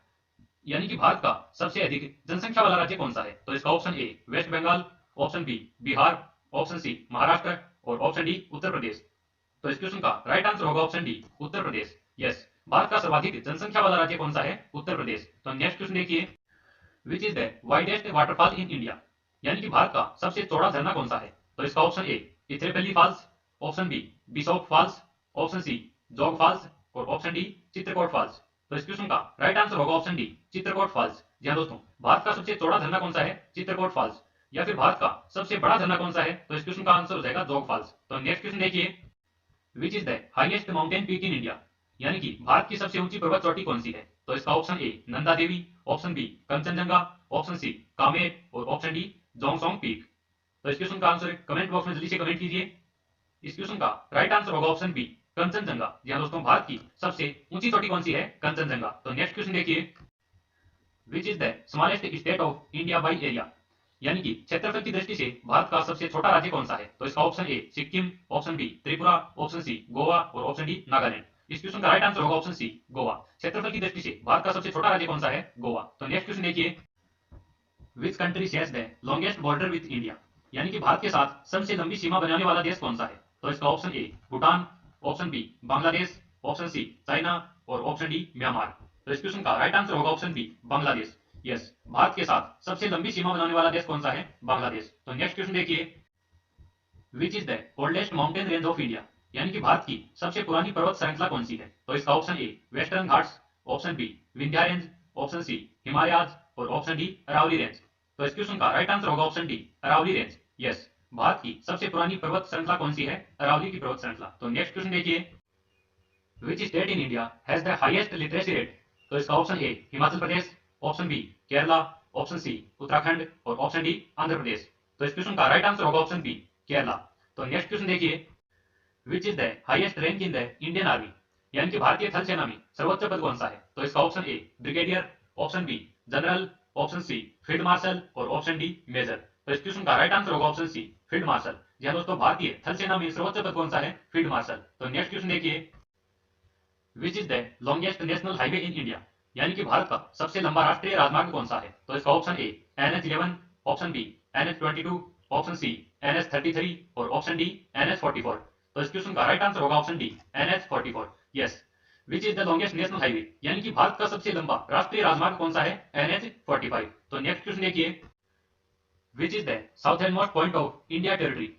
यानी कि भारत का सबसे अधिक जनसंख्या वाला राज्य कौन सा है? तो इसका option A West Bengal, option B Bihar, option C Maharashtra और ऑप्शन डी उत्तर प्रदेश। तो इस क्वेश्चन का राइट आंसर होगा option D Uttar Pradesh. Yes, Bharat का सर्वाधिक जनसंख्या वाला राज्य कौन सा है? उत्तर प्रदेश। तो नेक्स्ट क्वेश्चन देखिए, which is the widest waterfall in India, यानी कि भारत का सबसे चौड़ा झरना कौन सा है? तो इसका option A Athirappilly falls, option B Bishop falls, option C Jog falls और ऑप्शन डी चित्रकूट फॉल्स। तो इस क्वेश्चन का राइट आंसर होगा ऑप्शन डी चित्रकूट फॉल्स। जी हाँ दोस्तों, भारत का सबसे चौड़ा झरना कौन सा है? चित्रकूट फॉल्स। या फिर भारत का सबसे बड़ा झरना कौन सा है? तो इस क्वेश्चन का आंसर हो जाएगा जोग फॉल्स। तो नेक्स्ट क्वेश्चन देखिए, which is the highest mountain peak in India, यानी कि भारत की सबसे ऊंची पर्वत चोटी कौन सी है? तो इसका option A Nanda Devi, option B Kangchenjunga, option C Kamet और ऑप्शन डी जोंगसोंग पीक। तो इस क्वेश्चन का आंसर कमेंट बॉक्स में जल्दी से कमेंट कीजिए। इस क्वेश्चन का राइट आंसर होगा ऑप्शन बी कंचनजंगा। जी हाँ दोस्तों, भारत की सबसे ऊंची चोटी कौन सी है? कंचनजंगा। तो नेक्स्ट क्वेश्चन देखिए, which is the smallest state of India by area, यानी कि क्षेत्रफल की दृष्टि से भारत का सबसे छोटा राज्य कौन सा है? तो इसका option A Sikkim, option B Tripura, option C Goa और ऑप्शन डी नागालैंड। इस क्वेश्चन का राइट आंसर होगा ऑप्शन सी गोवा। क्षेत्रफल की दृष्टि से भारत का सबसे छोटा राज्य कौन सा है? गोवा। तो नेक्स्ट क्वेश्चन देखिए, which country shares the longest border with India, यानी कि भारत के साथ सबसे लंबी सीमा बनाने वाला देश कौन सा है? तो इसका option A Bhutan, option B Bangladesh, option C China और ऑप्शन डी म्यांमार। तो इस क्वेश्चन का राइट आंसर होगा option B Bangladesh. Yes, Bharat के साथ सबसे लंबी सीमा बनाने वाला देश कौन सा है? बांग्लादेश। तो नेक्स्ट क्वेश्चन देखिए, which is the oldest mountain range of India, यानी कि भारत की सबसे पुरानी पर्वत श्रृंखला कौन सी है? तो इसका option A Western Ghats, option B Vindhya range, option C Himalayas और ऑप्शन डी अरावली रेंज। तो इस क्वेश्चन का राइट आंसर होगा option D Aravalli range. Yes, Bharat की सबसे पुरानी पर्वत श्रृंखला कौन सी है? अरावली की पर्वत श्रृंखला। तो नेक्स्ट क्वेश्चन देखिए, which state in India has the highest literacy rate? तो इसका option A Himachal Pradesh, option B Kerala, option C Uttarakhand और ऑप्शन डी आंध्र प्रदेश। तो इस क्वेश्चन का राइट आंसर होगा ऑप्शन बी केरला। तो नेक्स्ट क्वेश्चन देखिए, which is the highest rank in the Indian army, यानी कि भारतीय थल सेना में सर्वोच्च पद कौन सा है? तो इसका option A brigadier, option B general, option C field marshal और ऑप्शन डी मेजर। तो इस क्वेश्चन का राइट आंसर होगा ऑप्शन सी फील्ड मार्शल। जी हाँ दोस्तों, भारतीय थल सेना में सर्वोच्च पद कौन सा है? Field marshal. तो नेक्स्ट क्वेश्चन देखिए, which is the longest national highway in India, यानी कि भारत का सबसे लंबा राष्ट्रीय राजमार्ग कौन सा है? तो इसका option A NH11, option B NH22, option C NH33 और ऑप्शन डी NH44। तो इस क्वेश्चन का राइट आंसर होगा option D NH44। Yes, which is the longest national highway, यानी कि भारत का सबसे लंबा राष्ट्रीय राजमार्ग कौन सा है? NH45। तो नेक्स्ट क्वेश्चन देखिए, which is the southern most point of India territory,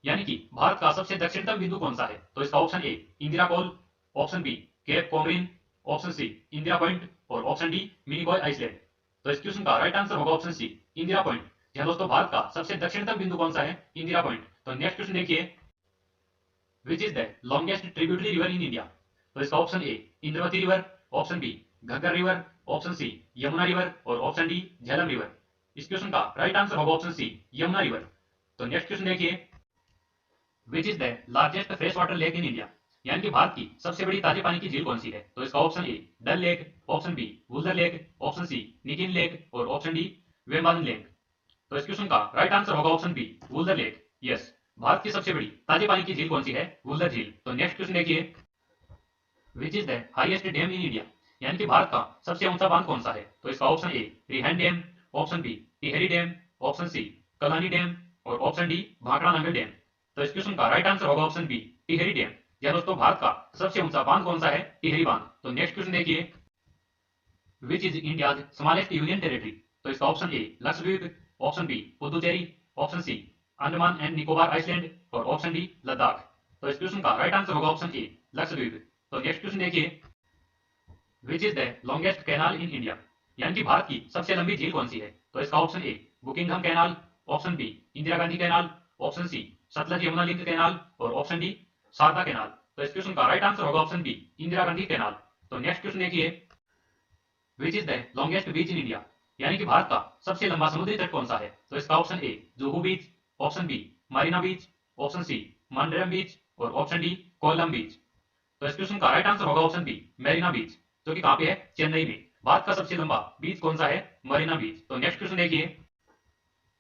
यानी कि भारत का सबसे दक्षिणतम बिंदु कौन सा है? तो इसका option A Indira Col, option B Cape Comorin, option C Indira Point और ऑप्शन डी मिनिकॉय आइसलैंड। तो इस क्वेश्चन का राइट आंसर होगा ऑप्शन सी इंदिरा पॉइंट। जी हाँ दोस्तों, भारत का सबसे दक्षिणतम बिंदु कौन सा है? इंदिरा पॉइंट। तो नेक्स्ट क्वेश्चन देखिए, which is the longest tributary river in India? तो इसका option A Indravati river, option B Ghaggar river, option C Yamuna river और ऑप्शन डी झेलम रिवर। इस क्वेश्चन का राइट आंसर होगा ऑप्शन सी यमुना रिवर। तो नेक्स्ट क्वेश्चन देखिए, which is the largest fresh water lake in India, यानी कि भारत की सबसे बड़ी ताजे पानी की झील कौन सी है? तो इसका option A Dal lake, option B Wular lake, option C Nigeen lake और ऑप्शन डी वेम्बालन लेक। तो इस क्वेश्चन का राइट आंसर होगा option B Wular lake. Yes, Bharat की सबसे बड़ी ताजे पानी की झील कौन सी है? वुलर झील। तो नेक्स्ट क्वेश्चन देखिए, which is the highest dam in India, यानी कि भारत का सबसे ऊंचा बांध कौन सा है? तो इसका option A Rihand dam, option B Tehri dam, option C Kalani dam और option D Bhakra Nangal dam. तो इस क्वेश्चन का राइट आंसर होगा ऑप्शन बी टिहरी डैम। या दोस्तों, भारत का सबसे ऊंचा बांध कौन सा है? टिहरी बांध। तो नेक्स्ट क्वेश्चन देखिए, which is India smallest union territory? तो इसका option A Lakshadweep, option B Puducherry, option C Andaman and Nicobar island और ऑप्शन डी लद्दाख। तो इस क्वेश्चन का राइट आंसर होगा ऑप्शन ए लक्षद्वीप। तो नेक्स्ट क्वेश्चन देखिए, which is the longest canal in India, यानी कि भारत की सबसे लंबी झील कौन सी है? तो इसका option A Buckingham canal, option B Indira Gandhi canal, option C Sutlej Yamuna link canal और ऑप्शन डी शारदा कैनाल। तो इस क्वेश्चन का राइट आंसर होगा option B Indira Gandhi canal. तो नेक्स्ट क्वेश्चन देखिए, which is the longest beach in India, यानी कि भारत का सबसे लंबा समुद्री तट कौन सा है? तो इसका option A Juhu beach, option B Marina beach, option C मंडरम बीच और ऑप्शन डी कोलम बीच। तो इस क्वेश्चन का राइट आंसर होगा ऑप्शन बी मरीना बीच, जो कि कहां पे है? चेन्नई में। भारत का सबसे लंबा बीच कौन सा है? मरीना बीच। तो नेक्स्ट क्वेश्चन देखिए,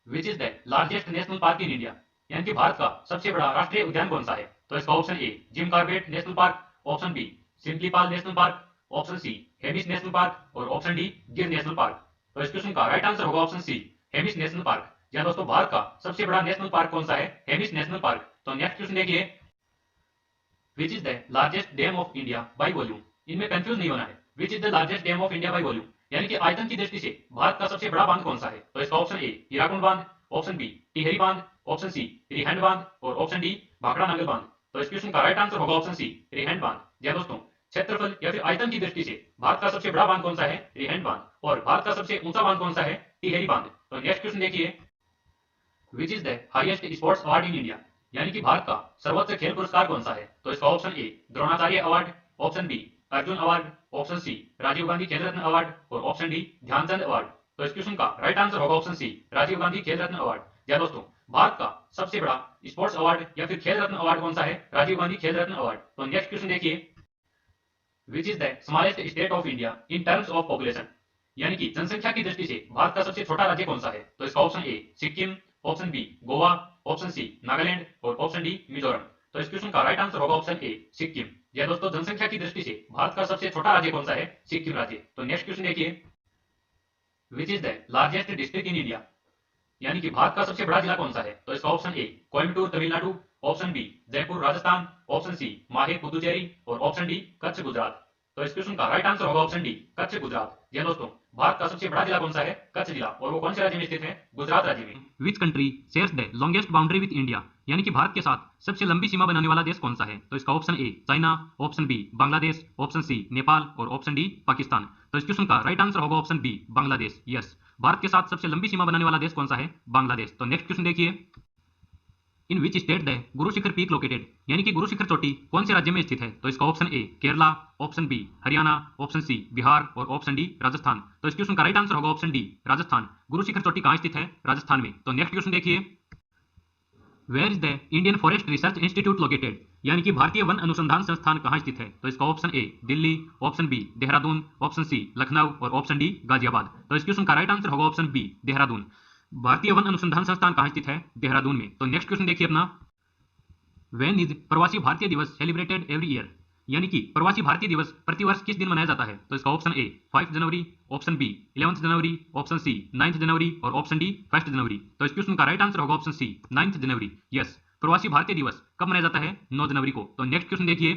which is the largest national park in India, यानी कि भारत का सबसे बड़ा राष्ट्रीय उद्यान कौन सा है? तो इसका option A Jim Corbett national park, option B Simlipal national park, option C Hemis national park और option D Gir national park. तो इस क्वेश्चन का राइट आंसर होगा option C Hemis national park. या दोस्तों, भारत का सबसे बड़ा नेशनल पार्क कौन सा है? Hemis national park. तो नेक्स्ट क्वेश्चन देखिए, which is the largest dam of India by volume. इनमें कंफ्यूज नहीं होना है, विच is the largest dam of India by volume, यानी कि आयतन की दृष्टि से भारत का सबसे बड़ा बांध कौन सा है? तो इसका ऑप्शन ए हीराकुंड बांध, ऑप्शन बी टिहरी बांध, ऑप्शन सी रिहंड बांध और ऑप्शन डी भाखड़ा नांगल बांध। तो इस क्वेश्चन का राइट आंसर होगा ऑप्शन सी रिहंड बांध। या दोस्तों, क्षेत्रफल या फिर आयतन की दृष्टि से भारत का सबसे बड़ा बांध कौन सा है? रिहंड बांध। और भारत का सबसे ऊंचा बांध कौन सा है? टिहरी बांध। तो नेक्स्ट क्वेश्चन देखिए, which is the highest sports award in India, यानी कि भारत का सर्वोच्च खेल पुरस्कार कौन सा है? तो इसका option A Dronacharya award, option B Arjuna award, option C Rajiv Gandhi Khel Ratna award और ऑप्शन डी ध्यानचंद अवार्ड। तो इस क्वेश्चन का राइट आंसर होगा option C Rajiv Gandhi Khel Ratna award. या दोस्तों, भारत का सबसे बड़ा स्पोर्ट्स अवार्ड या फिर खेल रत्न अवार्ड कौन सा है? राजीव गांधी खेल रत्न अवार्ड। तो नेक्स्ट क्वेश्चन देखिए, which is the smallest state of India in terms of population, यानी कि जनसंख्या की दृष्टि से भारत का सबसे छोटा राज्य कौन सा है? तो इसका option A Sikkim, option B Goa, option C Nagaland और ऑप्शन डी मिजोरम। तो इस क्वेश्चन का राइट आंसर होगा ऑप्शन ए सिक्किम। या दोस्तों, जनसंख्या की दृष्टि से भारत का सबसे छोटा राज्य कौन सा है? सिक्किम राज्य। तो नेक्स्ट क्वेश्चन देखिए, which is the largest district in India, यानी कि भारत का सबसे बड़ा जिला कौन सा है? तो इसका option A Coimbatore Tamil Nadu, option B Jaipur Rajasthan, option C Mahe Puducherry और ऑप्शन डी कच्छ गुजरात। तो इस क्वेश्चन का राइट आंसर होगा ऑप्शन डी कच्छ गुजरात। जी दोस्तों, भारत का सबसे बड़ा जिला कौन सा है? कच्छ जिला। और वो कौन से राज्य में स्थित है? गुजरात राज्य में। Which country shares the longest boundary with India, यानी कि भारत के साथ सबसे लंबी सीमा बनाने वाला देश कौन सा है? तो इसका option A China, option B Bangladesh, option C Nepal और ऑप्शन डी पाकिस्तान। तो इस क्वेश्चन का राइट आंसर होगा option B Bangladesh. Yes, Bharat के साथ सबसे लंबी सीमा बनाने वाला देश कौन सा है? बांग्लादेश। तो नेक्स्ट क्वेश्चन देखिए, in which state the Guru Shikhar peak located, यानी कि गुरु शिखर चोटी कौन से राज्य में स्थित है? तो इसका option A Kerala, option B Haryana, option C Bihar और ऑप्शन डी राजस्थान। तो इस क्वेश्चन का राइट आंसर होगा ऑप्शन डी राजस्थान। गुरु शिखर चोटी कहां स्थित है? राजस्थान में। तो नेक्स्ट क्वेश्चन देखिए, where is the Indian forest research institute located, यानी कि भारतीय वन अनुसंधान संस्थान कहां स्थित है? तो इसका option A Delhi, option B Dehradun, option C Lucknow और ऑप्शन डी गाजियाबाद। तो इस क्वेश्चन का राइट आंसर होगा ऑप्शन बी देहरादून। भारतीय वन अनुसंधान संस्थान कहां स्थित है? देहरादून में। तो नेक्स्ट क्वेश्चन देखिए अपना, व्हेन इज प्रवासी भारतीय दिवस सेलिब्रेटेड एवरी ईयर, यानी कि प्रवासी भारतीय दिवस प्रतिवर्ष किस दिन मनाया जाता है? तो इसका ऑप्शन ए 5 जनवरी, ऑप्शन बी 11 जनवरी, ऑप्शन सी 9 जनवरी और ऑप्शन डी 1 जनवरी। तो इस क्वेश्चन का राइट आंसर होगा ऑप्शन सी 9 जनवरी। यस, प्रवासी भारतीय दिवस कब मनाया जाता है? 9 जनवरी को। तो नेक्स्ट क्वेश्चन देखिए,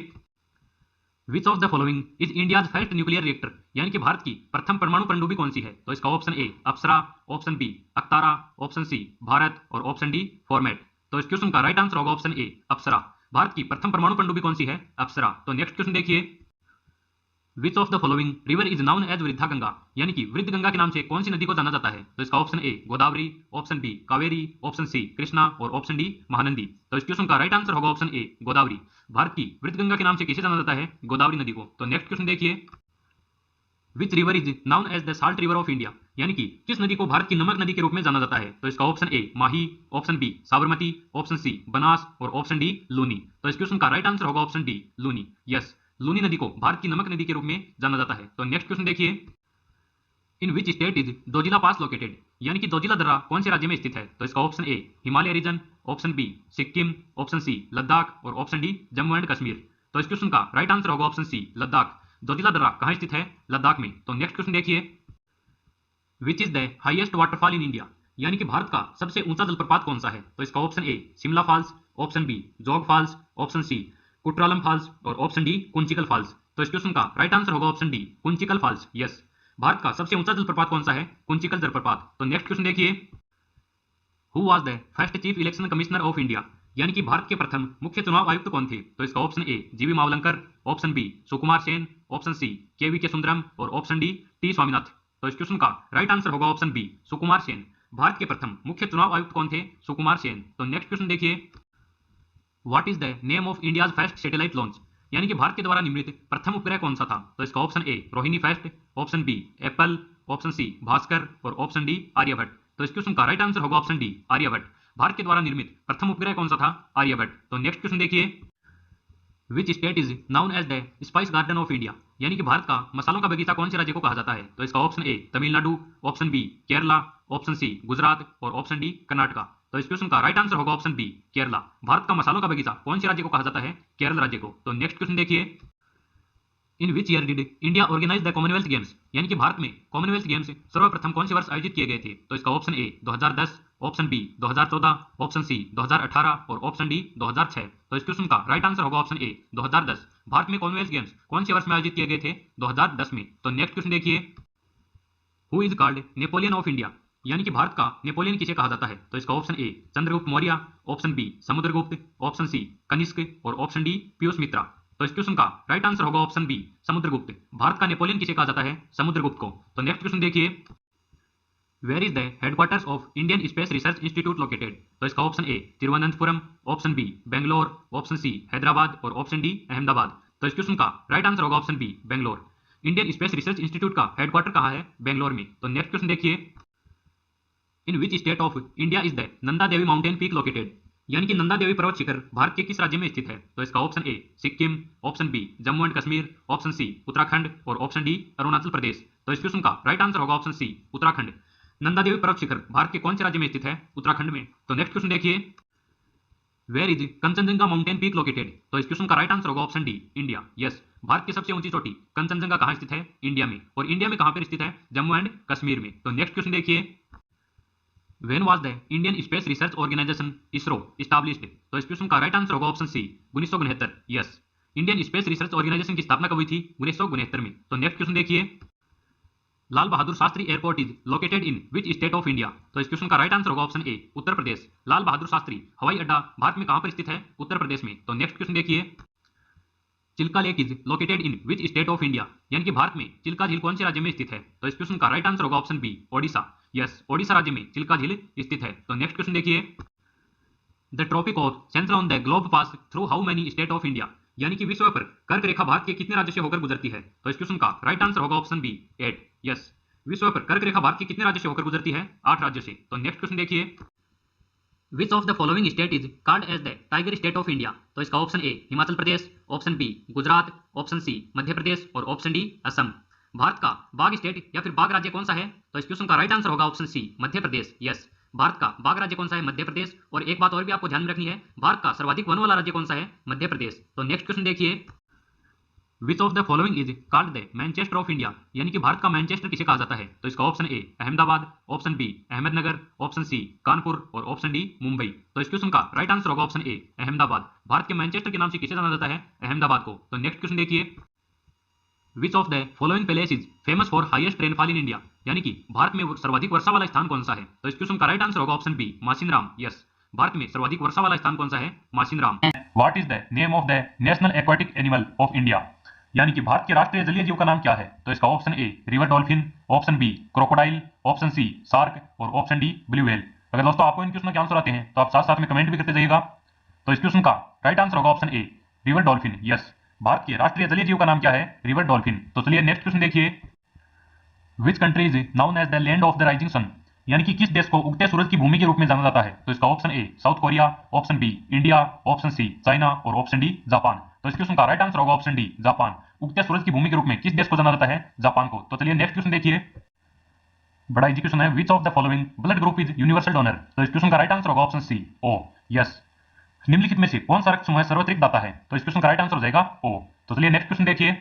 which of the following is India's first nuclear reactor, यानी कि भारत की प्रथम परमाणु पनडुब्बी कौन सी है? तो इसका option A Apsara, option B Aktara, option C Bharat और ऑप्शन डी फॉर्मेट। तो इस क्वेश्चन का राइट आंसर होगा ऑप्शन ए अप्सरा। भारत की प्रथम परमाणु पनडुब्बी कौन सी है? अप्सरा। तो नेक्स्ट क्वेश्चन देखिए, which of the following river is known as Vriddha Ganga, यानी कि वृद्ध गंगा के नाम से कौन सी नदी को जाना जाता है? तो इसका option A Godavari, option B Kaveri, option C Krishna और ऑप्शन डी महानंदी। तो इस क्वेश्चन का राइट आंसर होगा ऑप्शन ए गोदावरी। भारत की वृद्ध गंगा के नाम से किसे जाना जाता है? गोदावरी नदी को। तो नेक्स्ट क्वेश्चन देखिए, which river is known as the salt river of India, यानी कि किस नदी को भारत की नमक नदी के रूप में जाना जाता है? तो इसका option A Mahi, option B Sabarmati, option C Banas और ऑप्शन डी लूनी। तो इस क्वेश्चन का राइट आंसर होगा option D Luni. Yes, Luni नदी को भारत की नमक नदी के रूप में जाना जाता है। तो नेक्स्ट क्वेश्चन देखिए, in which state is Zojila pass located, यानी कि जोजिला दर्रा कौन से राज्य में स्थित है? तो इसका option A Himalaya region, option B Sikkim, option C Ladakh और option D Jammu and Kashmir. तो इस क्वेश्चन का राइट आंसर होगा ऑप्शन सी लद्दाख। जोजिला दर्रा कहाँ स्थित है? लद्दाख में। तो नेक्स्ट क्वेश्चन देखिए, which is the highest waterfall in India, यानी कि भारत का सबसे ऊंचा जलप्रपात कौन सा है? तो इसका option A Shimla falls, option B Jog falls, option C Courtallam falls और ऑप्शन डी कुंचिकल फॉल्स। तो इस क्वेश्चन का राइट आंसर होगा option D Kunchikal falls. Yes, Bharat का सबसे ऊंचा जलप्रपात कौन सा है? कुंचिकल जलप्रपात। तो नेक्स्ट क्वेश्चन देखिए, who was the first chief election commissioner of India, यानी कि भारत के प्रथम मुख्य चुनाव आयुक्त कौन थे? तो इसका ऑप्शन ए जीवी Mavalankar, option B Sukumar Sen, option C केवी के सुंदरम और ऑप्शन डी टी स्वामीनाथ। तो इस क्वेश्चन का राइट आंसर होगा ऑप्शन बी सुकुमार सेन। भारत के प्रथम मुख्य चुनाव आयुक्त कौन थे? सुकुमार सेन। तो नेक्स्ट क्वेश्चन देखिए, what is the name of India's first satellite launch, यानी कि भारत के द्वारा निर्मित प्रथम उपग्रह कौन सा था? तो इसका option A Rohini first, option B Apple, option C Bhaskara और ऑप्शन डी आर्यभट्ट। तो इस क्वेश्चन का राइट आंसर होगा ऑप्शन डी आर्यभट्ट। भारत के द्वारा निर्मित प्रथम उपग्रह कौन सा था? आर्यभट्ट। तो नेक्स्ट क्वेश्चन देखिए, which state is known as the spice garden of India, यानी कि भारत का मसालों का बगीचा कौन से राज्य को कहा जाता है? तो इसका option A Tamil Nadu, option B Kerala, option C Gujarat और ऑप्शन डी कर्नाटका। तो इस क्वेश्चन का राइट आंसर होगा ऑप्शन बी केरला। भारत का मसालों का बगीचा कौन से राज्य को कहा जाता है? केरल राज्य को। तो नेक्स्ट क्वेश्चन देखिए, in which year did India organise the Commonwealth Games, यानी कि भारत में कॉमनवेल्थ गेम्स सर्वप्रथम कौन से वर्ष आयोजित किए गए थे? तो इसका option A 2010, option B 2014, option C 2018 और ऑप्शन डी 2006। तो इस क्वेश्चन का राइट आंसर होगा ऑप्शन ए 2010। भारत में कॉमनवेल्थ गेम्स कौन से वर्ष में आयोजित किए गए थे? 2010 में। तो नेक्स्ट क्वेश्चन देखिए, who is called Napoleon of India, यानी कि भारत का नेपोलियन किसे कहा जाता है? तो इसका option A Chandragupta Maurya, option B Samudragupta, option C Kanishka और ऑप्शन डी पीयूष मित्रा। तो इस क्वेश्चन का राइट आंसर होगा ऑप्शन बी समुद्रगुप्त। भारत का नेपोलियन किसे कहा जाता है? समुद्रगुप्त को। तो नेक्स्ट क्वेश्चन देखिए, where is the headquarters of Indian space research institute located? तो इसका option A Thiruvananthapuram, option B Bangalore, option C Hyderabad और ऑप्शन डी अहमदाबाद। तो इस क्वेश्चन का राइट आंसर होगा option B Bangalore. Indian space research institute का हेडक्वार्टर कहाँ है? बेंगलोर में। तो नेक्स्ट क्वेश्चन देखिए, in which state of India is the Nanda Devi mountain peak located, यानी कि नंदा देवी पर्वत शिखर भारत के किस राज्य में स्थित है? तो इसका option A Sikkim, option B Jammu and Kashmir, option C Uttarakhand और ऑप्शन डी अरुणाचल प्रदेश। तो इस क्वेश्चन का राइट आंसर होगा ऑप्शन सी उत्तराखंड। नंदा देवी पर्वत शिखर भारत के कौन से राज्य में स्थित है? उत्तराखंड में। तो नेक्स्ट क्वेश्चन देखिए, where is Kanchenjunga mountain peak located? तो इस क्वेश्चन का राइट आंसर होगा option D India. Yes, Bharat की सबसे ऊंची चोटी कंचनजंगा कहाँ स्थित है? इंडिया में। और इंडिया में कहाँ पर स्थित है? जम्मू एंड कश्मीर में। तो नेक्स्ट क्वेश्चन देखिए, When was the Indian Space Research Organization ISRO established? तो इस क्वेश्चन का राइट आंसर होगा option C 1969। Yes, Indian space research organisation की स्थापना कब हुई थी? 1969 में। तो नेक्स्ट क्वेश्चन देखिए, Lal Bahadur Shastri airport is located in which state of India? तो इस क्वेश्चन का राइट आंसर होगा ऑप्शन ए उत्तर प्रदेश। लाल बहादुर शास्त्री हवाई अड्डा भारत में कहां पर स्थित है? उत्तर प्रदेश में। तो नेक्स्ट क्वेश्चन देखिए, Chilika lake is located in which state of India, यानी कि भारत में चिल्का झील कौन से राज्य में स्थित है? तो इस क्वेश्चन का राइट आंसर होगा option B Odisha. Yes, Odisha राज्य में चिल्का झील स्थित है। तो नेक्स्ट क्वेश्चन देखिए, the tropic of central on the globe pass through how many state of India, यानी कि विश्व पर कर्क रेखा भारत के कितने राज्य से होकर गुजरती है? तो इस क्वेश्चन का राइट आंसर होगा ऑप्शन बी 8। यस, विश्व पर कर्क रेखा भारत के कितने राज्य से होकर गुजरती है? 8 राज्य से। तो नेक्स्ट क्वेश्चन देखिए, which of the following state is called as the tiger state of India? तो इसका option A Himachal Pradesh, option B Gujarat, option C Madhya Pradesh और ऑप्शन डी असम। भारत का बाघ स्टेट या फिर बाघ राज्य कौन सा है? तो इस क्वेश्चन का राइट आंसर होगा ऑप्शन सी मध्य प्रदेश। यस, भारत का बाघ राज्य कौन सा है? मध्य प्रदेश। और एक बात और भी आपको ध्यान में रखनी है, भारत का सर्वाधिक वन वाला राज्य कौन सा है? मध्य प्रदेश। तो नेक्स्ट क्वेश्चन देखिए, which of the following is called the Manchester of India, यानी कि भारत का मैनचेस्टर किसे कहा जाता है? तो इसका option A Ahmedabad, option B Ahmednagar, option C Kanpur और ऑप्शन डी मुंबई। तो इस क्वेश्चन का राइट आंसर होगा ऑप्शन ए अहमदाबाद। भारत के मैनचेस्टर के नाम से किसे जाना जाता है? अहमदाबाद को। तो नेक्स्ट क्वेश्चन देखिए, which of the following place is famous for highest rainfall in India, यानी कि भारत में सर्वाधिक वर्षा वाला स्थान कौन सा है। तो इस क्वेश्चन का राइट आंसर होगा option B, Mawsynram. Yes, Bharat में सर्वाधिक वर्षा वाला स्थान कौन सा है, Mawsynram. What is the name of the national aquatic animal of India, यानी कि भारत के राष्ट्रीय जलीय जीव का नाम क्या है। तो इसका option A river dolphin, option B crocodile, option C shark और ऑप्शन डी ब्लू व्हेल। अगर दोस्तों आपको इन क्वेश्चन के आंसर आते हैं तो आप साथ साथ में कमेंट भी करते जाइएगा। तो इस क्वेश्चन का राइट आंसर होगा option A river dolphin. Yes, Bharat के राष्ट्रीय जलीय जीव का नाम क्या है, रिवर डॉल्फिन। तो चलिए नेक्स्ट क्वेश्चन देखिए, which country is known as the land of the rising sun, यानी कि किस देश को उगते सूरज की भूमि के रूप में जाना जाता है। तो इसका option A South Korea, option B India, option C China और ऑप्शन डी जापान। तो इस क्वेश्चन का राइट आंसर होगा ऑप्शन डी जापान। उगते सूरज की भूमि के रूप में किस देश को जाना जाता है, जापान को। तो चलिए नेक्स्ट क्वेश्चन देखिए, बड़ा इजी क्वेश्चन है, विच of the following blood group is universal donor. तो इस क्वेश्चन का राइट आंसर होगा ऑप्शन सी ओ। यस, निम्नलिखित में से कौन सा रक्त समूह सर्वाधिक दाता है। तो इस क्वेश्चन का राइट आंसर हो जाएगा ओ। तो चलिए नेक्स्ट क्वेश्चन देखिए,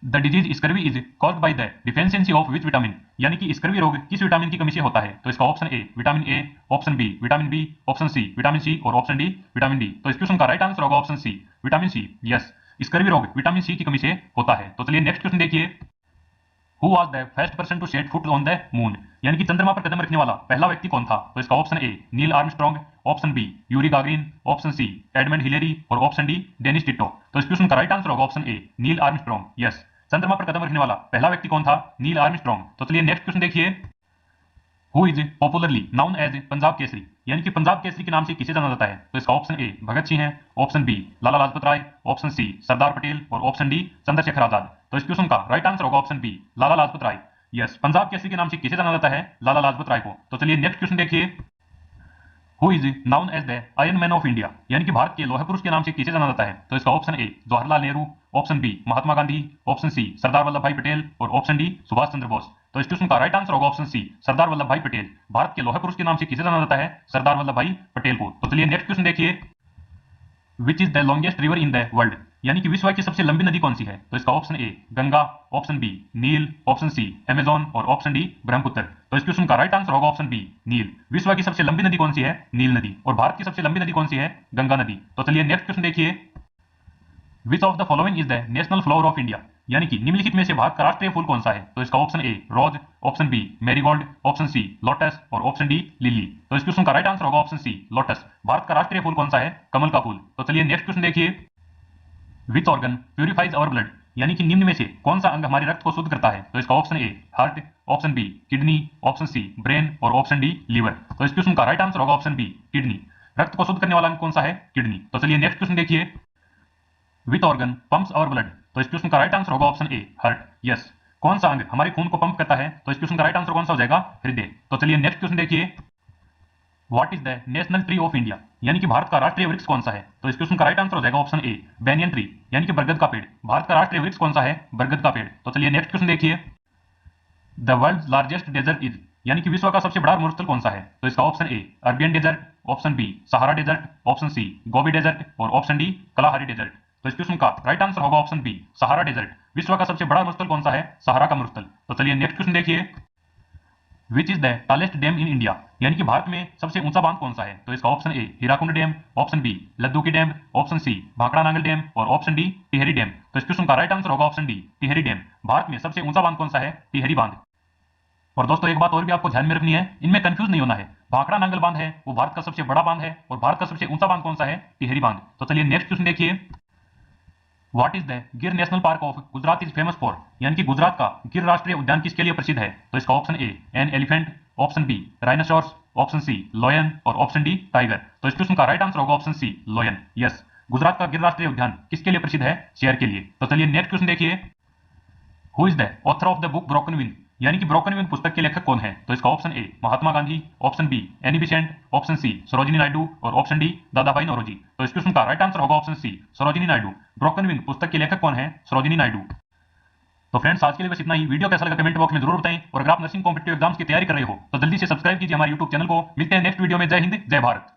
the disease scurvy is caused by the deficiency of which vitamin, यानी कि स्कर्वी रोग किस विटामिन की कमी से होता है। तो इसका option A vitamin A, option B vitamin B, option C vitamin C और ऑप्शन डी विटामिन डी। तो इस क्वेश्चन का राइट आंसर होगा option C vitamin C. Yes, scurvy रोग विटामिन सी की कमी से होता है। तो चलिए नेक्स्ट क्वेश्चन देखिए, who was the first person to set foot on the moon, यानी कि चंद्रमा पर कदम रखने वाला पहला व्यक्ति कौन था। तो इसका option A Neil Armstrong, option B Yuri Gagarin, option C Edmund Hillary और ऑप्शन डी डेनिस टिटो। तो इस क्वेश्चन का राइट आंसर होगा option A Neil Armstrong. Yes, चंद्रमा पर कदम रखने वाला पहला व्यक्ति कौन था, नील आर्मस्ट्रॉन्ग। तो चलिए नेक्स्ट क्वेश्चन देखिए, who is popularly known as Punjab Kesari, यानी कि पंजाब केसरी के नाम से किसे जाना जाता है। तो इसका ऑप्शन ए भगत सिंह है, option B Lala Lajpat Rai, option C Sardar Patel और ऑप्शन डी चंद्रशेखर आजाद। तो इस क्वेश्चन का राइट आंसर होगा option B Lala Lajpat Rai. Yes, Punjab Kesari के नाम से किसे जाना जाता है, लाला लाजपत राय को। तो चलिए नेक्स्ट क्वेश्चन देखिए, who is known as the iron man of India, यानी कि भारत के लोहा पुरुष के नाम से किसे जाना जाता है। तो इसका option A Jawaharlal Nehru, option B Mahatma Gandhi, option C Sardar Vallabhbhai Patel और ऑप्शन डी सुभाष चंद्र बोस। तो इस क्वेश्चन का राइट आंसर होगा option C Sardar Vallabhbhai Patel. Bharat के लोहा पुरुष के नाम से किसे जाना जाता है, सरदार वल्लभ भाई पटेल को। तो चलिए नेक्स्ट क्वेश्चन देखिए, which is the longest river in the world, यानी कि विश्व की सबसे लंबी नदी कौन सी है। तो इसका option A Ganga, option B Nile, option C Amazon और ऑप्शन डी ब्रह्मपुत्र। तो इस क्वेश्चन का राइट आंसर होगा ऑप्शन बी नील। विश्व की सबसे लंबी नदी कौन सी है, नील नदी, और भारत की सबसे लंबी नदी कौन सी है, गंगा नदी। तो चलिए नेक्स्ट क्वेश्चन देखिए, which of the following is the national flower of India, यानी कि निम्नलिखित में से भारत का राष्ट्रीय फूल कौन सा है। तो इसका option A rose, option B marigold, option C lotus और ऑप्शन डी लिली। तो इस क्वेश्चन का राइट आंसर होगा ऑप्शन सी लोटस। भारत का राष्ट्रीय फूल कौन सा है, कमल का फूल। तो चलिए नेक्स्ट क्वेश्चन देखिए, which organ purifies our blood, यानी कि निम्न में से कौन सा अंग हमारे रक्त को शुद्ध करता है। तो इसका option A heart, option B kidney, option C brain और ऑप्शन डी लीवर। तो इस क्वेश्चन का राइट आंसर होगा ऑप्शन बी किडनी। रक्त को शुद्ध करने वाला अंग कौन सा है, किडनी। तो चलिए नेक्स्ट क्वेश्चन देखिए, which organ pumps our blood. तो इस क्वेश्चन का राइट आंसर होगा ऑप्शन ए हार्ट। यस, कौन सा अंग हमारे खून को पंप करता है। तो इस क्वेश्चन का राइट आंसर कौन सा हो जाएगा, हृदय। तो चलिए नेक्स्ट क्वेश्चन देखिए, what is the national tree of India, यानी कि भारत का राष्ट्रीय वृक्ष कौन सा है। तो इस क्वेश्चन का राइट आंसर हो जाएगा ऑप्शन ए बैनियन ट्री, यानी कि बरगद का पेड़। भारत का राष्ट्रीय वृक्ष कौन सा है, बरगद का पेड़। तो चलिए नेक्स्ट क्वेश्चन देखिए, the world largest desert is, यानी कि विश्व का सबसे बड़ा मरुस्थल कौन सा है। तो इसका option A Arabian desert, option B Sahara desert, option C Gobi desert और ऑप्शन डी कलाहारी डेजर्ट। तो इस क्वेश्चन का राइट आंसर होगा ऑप्शन बी सहारा डेजर्ट। विश्व का सबसे बड़ा मरुस्थल कौन सा है, सहारा का मरुस्थल। तो चलिए नेक्स्ट क्वेश्चन देखिए, which is the tallest dam in India, यानी कि भारत में सबसे ऊंचा बांध कौन सा है। तो इसका option A Hirakud dam, option B लद्दुकी dam, option C Bhakra Nangal dam और ऑप्शन डी टिहरी डैम। तो इस क्वेश्चन का राइट आंसर होगा option D Tehri dam. Bharat में सबसे ऊंचा बांध कौन सा है, टिहरी बांध। और दोस्तों एक बात और भी आपको ध्यान में रखनी है, इनमें कंफ्यूज नहीं होना है। भाखड़ा नांगल बांध है वो भारत का सबसे बड़ा बांध है और भारत का सबसे ऊंचा बांध कौन सा है, टिहरी बांध। तो चलिए नेक्स्ट क्वेश्चन देखिए, व्हाट इज द गिर national park of Gujarat is famous for, यानी कि गुजरात का गिर राष्ट्रीय उद्यान किसके लिए प्रसिद्ध है। तो इसका option A an elephant, option B rhinoceros, option C lion और ऑप्शन डी टाइगर। तो इस क्वेश्चन का राइट आंसर होगा option C lion. Yes, Gujarat का गिर राष्ट्रीय उद्यान किसके लिए प्रसिद्ध है, शेर के लिए। तो चलिए नेक्स्ट क्वेश्चन देखिए, who is the author of the book broken wing, यानी कि ब्रोकन विंग पुस्तक के लेखक कौन है। तो इसका option A Mahatma Gandhi, option B Annie Besant, option C Sarojini Naidu और ऑप्शन डी दादा भाई नौरोजी। तो इस क्वेश्चन का राइट आंसर होगा option C Sarojini Naidu. Broken wing पुस्तक के लेखक कौन है, सरोजिनी नायडू। तो फ्रेंड्स आज के लिए बस इतना ही। वीडियो कैसा लगा कमेंट बॉक्स में जरूर बताएं, और अगर आप नर्सिंग कॉम्पिटिटिव एग्जाम्स की तैयारी कर रहे हो तो जल्दी से सब्सक्राइब कीजिए हमारे यूट्यूब चैनल को। मिलते हैं नेक्स्ट वीडियो में। जय हिंद, जय भारत।